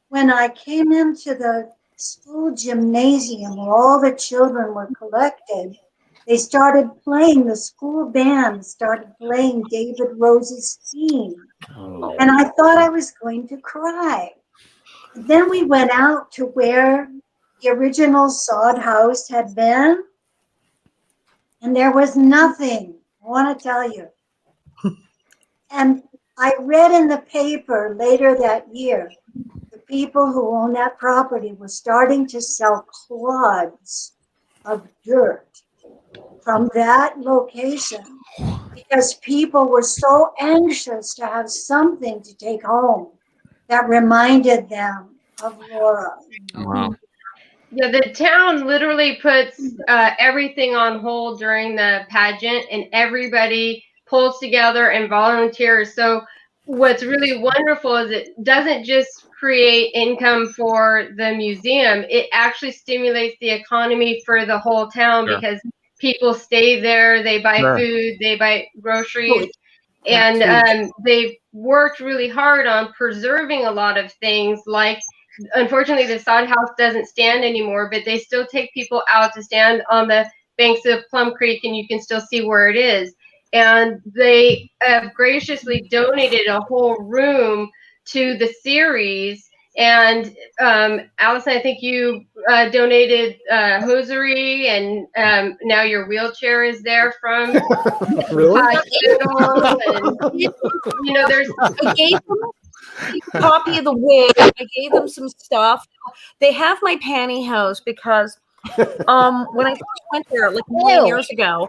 when I came into the school gymnasium where all the children were collected, they started playing, the school band started playing David Rose's theme. Oh. And I thought I was going to cry. Then we went out to where the original sod house had been, and there was nothing, I want to tell you. And I read in the paper later that year, the people who own that property were starting to sell clods of dirt from that location because people were so anxious to have something to take home that reminded them of Laura. Wow. Yeah, the town literally puts everything on hold during the pageant, and everybody pulls together and volunteers. So what's really wonderful is it doesn't just create income for the museum, it actually stimulates the economy for the whole town because people stay there, they buy food, they buy groceries, and they've worked really hard on preserving a lot of things. Like, unfortunately, the sod house doesn't stand anymore, but they still take people out to stand on the banks of Plum Creek, and you can still see where it is. And they have graciously donated a whole room to the series. And Alison, I think you donated hosiery, and now your wheelchair is there from Really? hospital. And, you know, there's I gave them a copy of the wig. I gave them some stuff. They have my pantyhose because when I first went there like 9 years ago,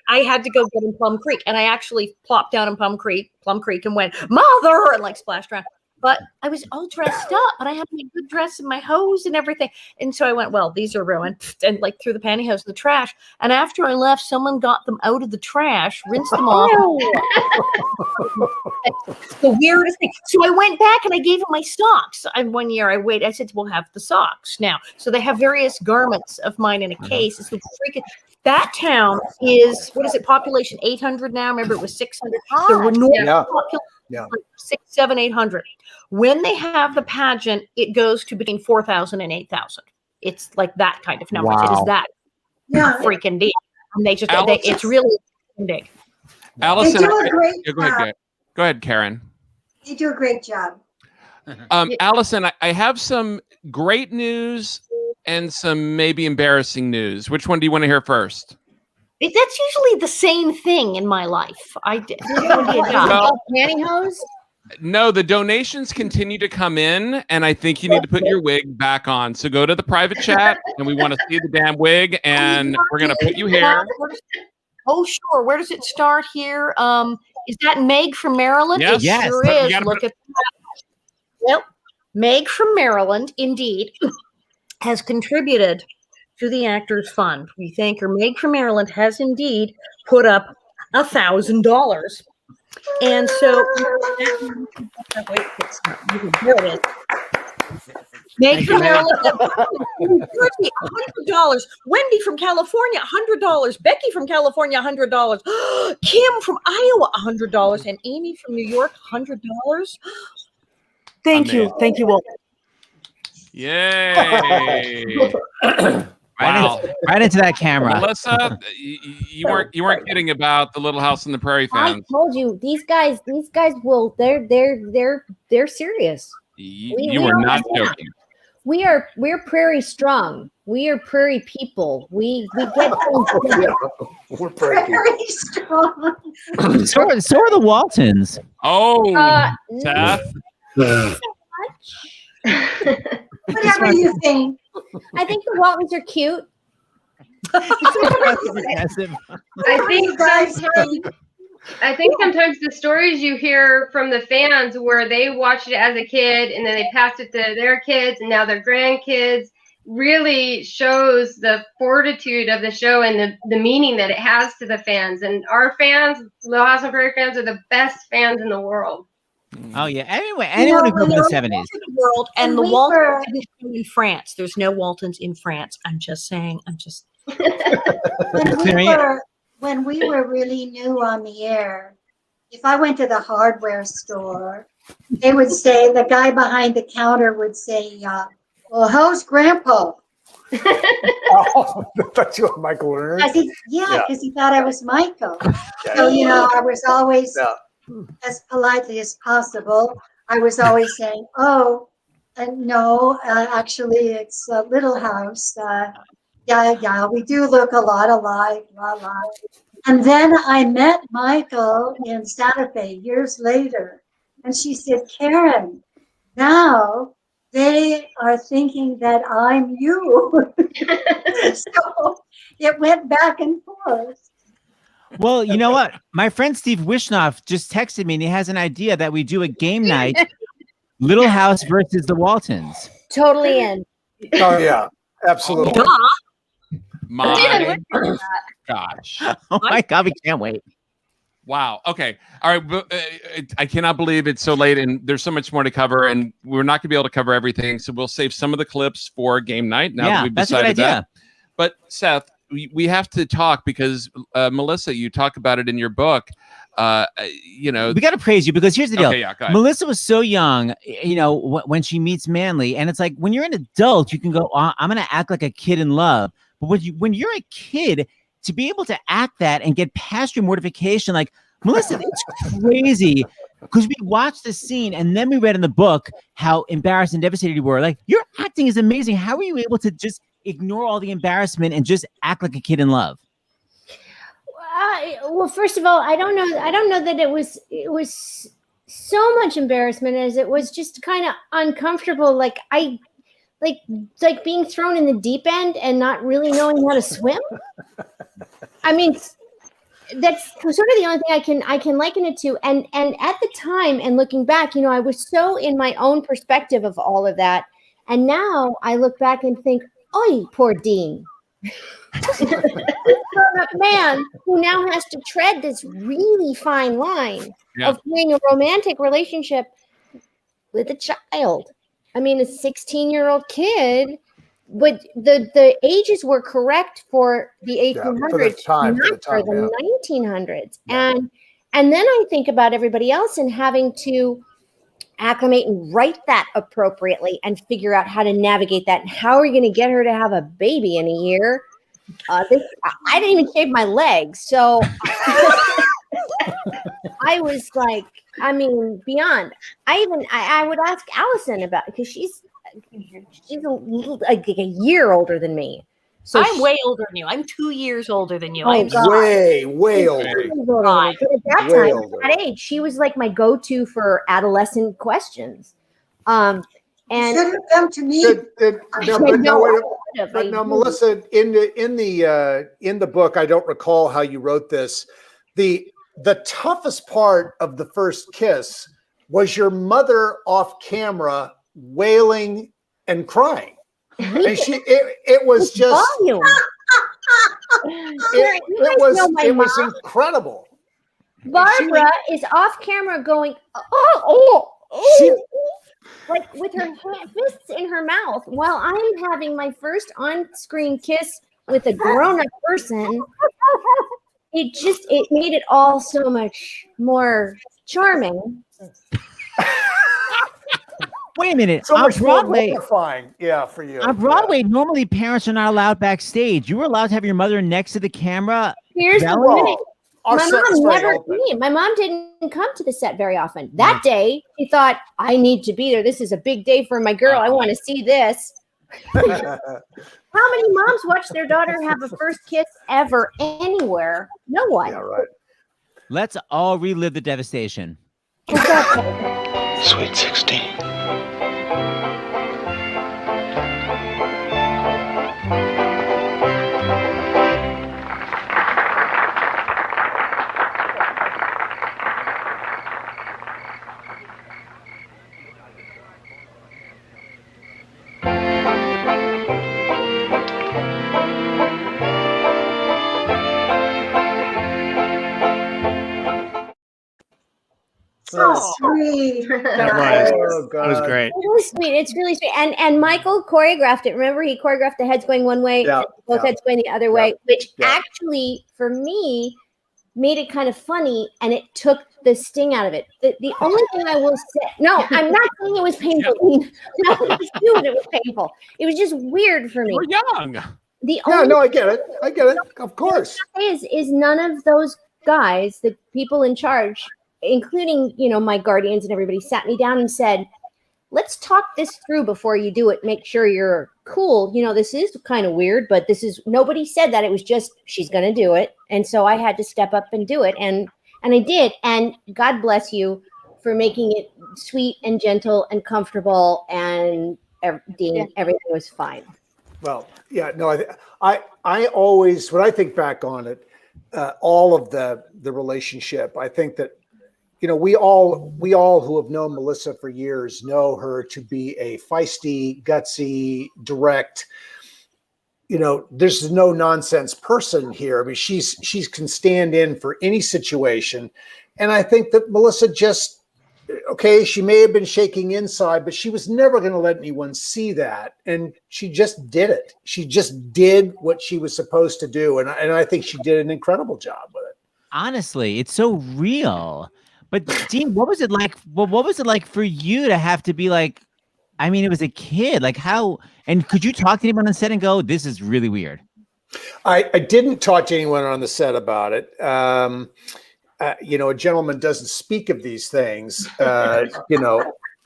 I had to go get in Plum Creek, and I actually plopped down in Plum Creek and went, "Mother!" and like splashed around. But I was all dressed up, and I had my good dress and my hose and everything. And so I went, well, these are ruined, and like threw the pantyhose in the trash. And after I left, someone got them out of the trash, rinsed them off. The weirdest thing. So I went back and I gave them my socks. And one year I said, we'll have the socks now. So they have various garments of mine in a case. It's the freaking. That town is, what is it, population 800 now? Remember, it was 600. There were no population. Yeah. 600, 700, 800. When they have the pageant, it goes to between 4,000 and 8,000. It's like that kind of number. It is that freaking deep. And they just, it's really big. Alison, they do a great job. Go ahead, Karen. You do a great job. Alison, I have some great news and some maybe embarrassing news. Which one do you want to hear first? That's usually the same thing in my life. Pantyhose? No, the donations continue to come in, and I think you need to put your wig back on. So go to the private chat, and we want to see the damn wig, and we're going to put you here. Oh, sure. Where does it start here? Is that Meg from Maryland? Yes. It sure is. Look at that. Well, Meg from Maryland, indeed, has contributed to the Actors Fund. We thank her. Meg from Maryland has indeed put up $1,000. And so, Meg from Maryland, $100. Wendy from California, $100. Becky from California, $100. Kim from Iowa, $100. And Amy from New York, $100. Thank you. Thank you all. Yay. Wow! Right into that camera, Melissa. You weren't kidding about the Little House on the Prairie fans. I told you these guys will. They're serious. You were not joking. We're Prairie strong. We are Prairie people. We get things. We're Prairie strong. So are the Waltons. Oh, Seth. Whatever you think. I think the Waltons are cute. I think sometimes the stories you hear from the fans where they watched it as a kid and then they passed it to their kids and now their grandkids really shows the fortitude of the show and the meaning that it has to the fans. And our fans, Little House on Prairie fans, are the best fans in the world. Oh yeah. Anyway, anyone who grew up in the 70s. The world and the Waltons didn't come in France. There's no Waltons in France. I'm just saying. When we were really new on the air, if I went to the hardware store, they would say, the guy behind the counter would say, well, how's Grandpa? Oh, that's you, Michael Lerner. Because he thought I was Michael. So, I was always, as politely as possible, I was always saying, oh, no, actually, it's Little House. Yeah, we do look a lot alike, la. And then I met Michael in Santa Fe years later, and she said, Karen, now they are thinking that I'm you. So it went back and forth. Well, you know what? My friend Steve Wishnoff just texted me, and he has an idea that we do a game night, Little House versus the Waltons. Totally in. Oh, yeah, absolutely. My gosh. Oh, my God, we can't wait. Wow. Okay. All right. But, I cannot believe it's so late and there's so much more to cover, and we're not going to be able to cover everything. So we'll save some of the clips for game night now that we've decided that. But Seth, we have to talk because Melissa, you talk about it in your book. We got to praise you because here's the deal. Okay, yeah, go ahead. Melissa was so young, when she meets Manly, and it's like when you're an adult, you can go, I'm going to act like a kid in love. But when you're a kid, to be able to act that and get past your mortification, like Melissa, it's crazy because we watched the scene and then we read in the book how embarrassed and devastated you were. Like, your acting is amazing. How were you able to just ignore all the embarrassment and just act like a kid in love? Well, first of all, I don't know that it was so much embarrassment as it was just kind of uncomfortable. Like being thrown in the deep end and not really knowing how to swim. I mean, that's sort of the only thing I can liken it to. And at the time, and looking back, I was so in my own perspective of all of that. And now I look back and think, "Oy, poor Dean." This grown-up man who now has to tread this really fine line of playing a romantic relationship with a child. I mean, a 16-year-old kid, but the ages were correct for the 1800s, not for the 1900s. Yeah. And then I think about everybody else and having to acclimate and write that appropriately and figure out how to navigate that. And how are you going to get her to have a baby in a year? I didn't even shave my legs, so I was like, beyond. I would ask Alison about it because she's like a year older than me. So I'm way older than you. I'm 2 years older than you. I'm way older. But at that time, at that age, she was like my go-to for adolescent questions. And should have come to me. But no, Melissa, in the book, I don't recall how you wrote this. The toughest part of the first kiss was your mother off camera wailing and crying. And it was just it was incredible. Barbara is off camera going, like with her fists in her mouth while I'm having my first on-screen kiss with a grown-up person. It made it all so much more charming. Wait a minute. So on much more Broadway, mortifying. Yeah, for you. On Broadway, normally parents are not allowed backstage. You were allowed to have your mother next to the camera. Here's the thing. My mom didn't come to the set very often. That day, she thought, I need to be there. This is a big day for my girl. I want to see this. How many moms watch their daughter have a first kiss ever anywhere? No one. Yeah, right. Let's all relive the devastation. Sweet 16. So sweet. That was great. It was sweet. It's really sweet. And Michael choreographed it. Remember, he choreographed the heads going one way, both heads going the other way, which actually, for me, made it kind of funny, and it took the sting out of it. The only thing I will say, no, I'm not saying it was painful. No, it was painful. It was just weird for me. We're young. I get it. I get it. Of course. Is none of those guys, the people in charge, including, my guardians and everybody, sat me down and said, let's talk this through before you do it. Make sure you're cool. This is kind of weird, but nobody said that. It was just, she's going to do it. And so I had to step up and do it. And I did. And God bless you for making it sweet and gentle and comfortable. And Dean, everything was fine. Well, yeah, no, I always, when I think back on it, all of the relationship, I think that, we all who have known Melissa for years know her to be a feisty, gutsy, direct, there's no nonsense person here. I mean, she's can stand in for any situation. And I think that Melissa just, she may have been shaking inside, but she was never going to let anyone see that. And she just did it. She just did what she was supposed to do. And I think she did an incredible job with it. Honestly, it's so real. But Dean, what was it like? Well, what was it like for you to have to be like, I mean, it was a kid, like how, and could you talk to anyone on set and go, this is really weird? I didn't talk to anyone on the set about it. A gentleman doesn't speak of these things,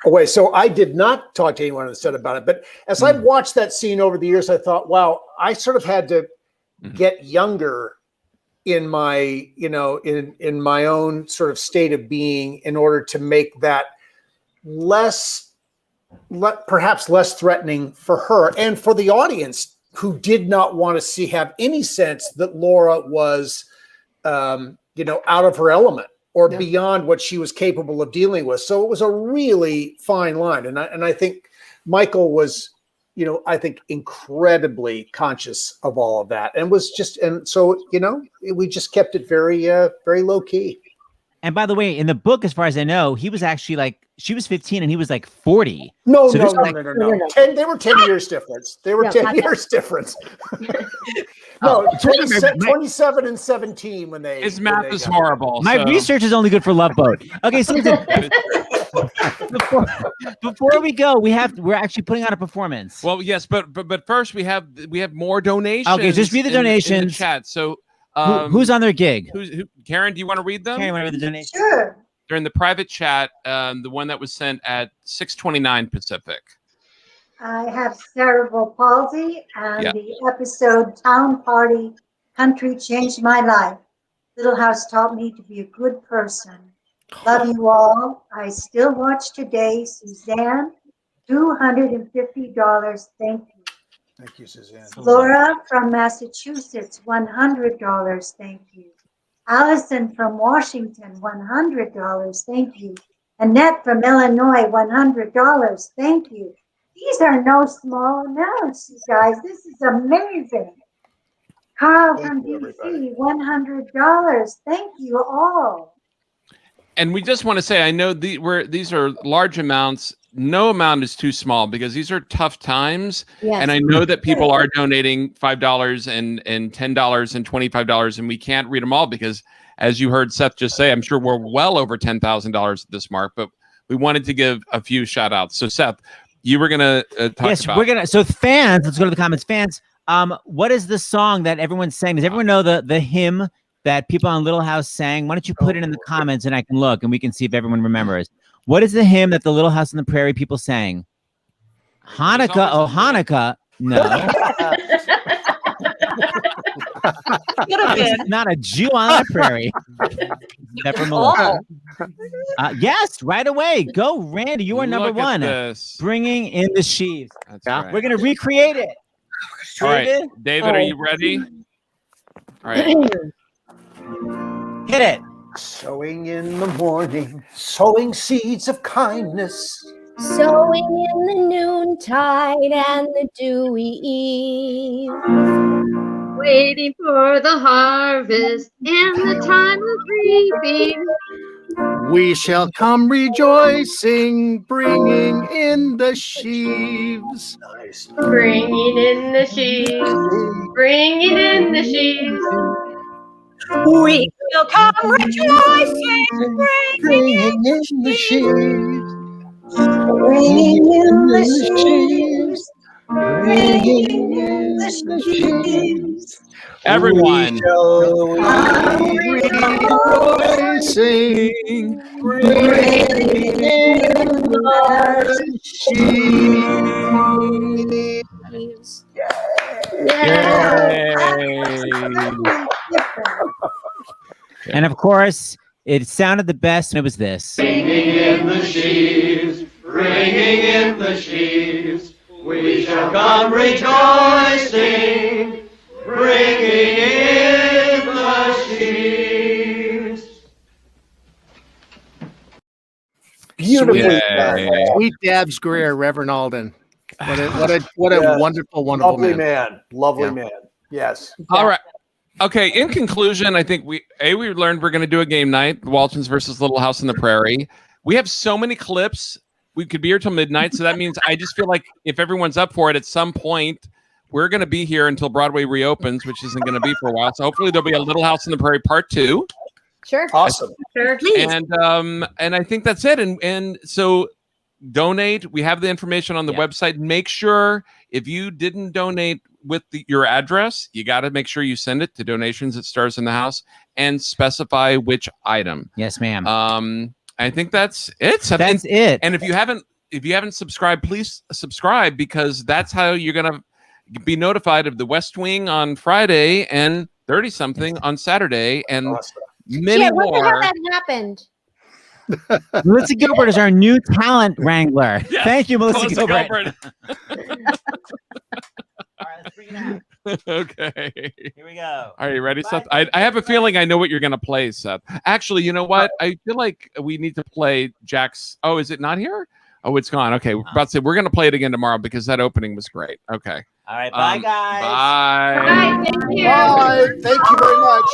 away. So I did not talk to anyone on the set about it. But as I've watched that scene over the years, I thought, wow, I sort of had to get younger in my, in my own sort of state of being in order to make that perhaps less threatening for her and for the audience who did not want to have any sense that Laura was, out of her element or beyond what she was capable of dealing with. So it was a really fine line. And I think Michael was, I think incredibly conscious of all of that and was just, and so, we just kept it very, very low key. And by the way, in the book, as far as I know, he was actually she was 15 and he was 40. No. 10, they were 10 years difference. They were 10 years difference. No, 27 and 17 when they. His math is horrible. My research is only good for Love Boat. Okay, so before we go, we're actually putting on a performance. Well, yes, but first we have more donations. Okay, just read the donations in the chat. So. Who's on their gig? Who? Karen, do you want to read them? Karen, want to read the donation? Sure. They're in the private chat, the one that was sent at 6:29 Pacific. I have cerebral palsy, and the episode Town Party Country changed my life. Little House taught me to be a good person. Love you all. I still watch today. Suzanne, $250. Thank you. Thank you, Suzanne. Laura from Massachusetts, $100. Thank you. Allison from Washington, $100. Thank you. Annette from Illinois, $100. Thank you. These are no small amounts, you guys. This is amazing. Carl from DC, $100. Thank you all. And we just want to say, I know these are large amounts. No amount is too small because these are tough times. Yes. And I know that people are donating $5 and $10 and $25, and we can't read them all because, as you heard Seth just say, I'm sure we're well over $10,000 at this mark, but we wanted to give a few shout outs. So Seth, you were going to talk about. We're going to. So fans, let's go to the comments. Fans, what is the song that everyone's saying? Does everyone know the hymn that people on Little House sang? Why don't you put it in the comments and I can look and we can see if everyone remembers. What is the hymn that the Little House on the Prairie people sang? Hanukkah. Oh, Hanukkah. No. Not a Jew on the prairie. Except for Melissa. Yes, right away. Go, Randy. You are number one. Bringing in the sheaves. Right. We're going to recreate it. All right. David, are you ready? All right. Hit it. Sowing in the morning, sowing seeds of kindness. Sowing in the noontide and the dewy eve. Waiting for the harvest and the time of reaping. We shall come rejoicing, bringing in the sheaves. Nice. Bringing in the sheaves. Bringing in the sheaves. We will come rejoicing, bringing in the sheaves. Bringing in the sheaves. Bringing in the sheaves. Everyone. Rejoicing, bringing in the sheaves. And of course, it sounded the best, and it was this. Bringing in the sheaves, bringing in the sheaves, we shall come rejoicing, bringing in the sheaves. Beautifully done. Sweet Dabs Greer, Reverend Alden. What a wonderful lovely man. Lovely Yeah. man. Yes. All right. Okay. In conclusion, I think we learned we're going to do a game night, Waltons versus Little House on the Prairie. We have so many clips. We could be here till midnight. So that means I just feel like if everyone's up for it at some point, we're going to be here until Broadway reopens, which isn't going to be for a while. So hopefully there'll be a Little House on the Prairie part 2. Sure. Awesome. Sure. And I think that's it. And so donate. We have the information on the website. Make sure if you didn't donate with your address, you got to make sure you send it to donations@Starsinthehouse and specify which item. Yes, ma'am. I think that's it. That's it. And if you haven't subscribed, please subscribe, because that's how you're gonna be notified of the West Wing on Friday and 30 something on Saturday and many What the hell more. that happened? Melissa Gilbert is our new talent wrangler. Yes, Thank you, Melissa Gilbert. All right, let's bring it out. Okay. Here we go. Are you ready, Seth? I have a feeling I know what you're going to play, Seth. Actually, you know what? I feel like we need to play Jack's. Oh, is it not here? Oh, it's gone. Okay. We're about to say we're going to play it again tomorrow because that opening was great. Okay. All right. Bye, guys. Bye. Bye. Thank you. Bye. Thank you very much.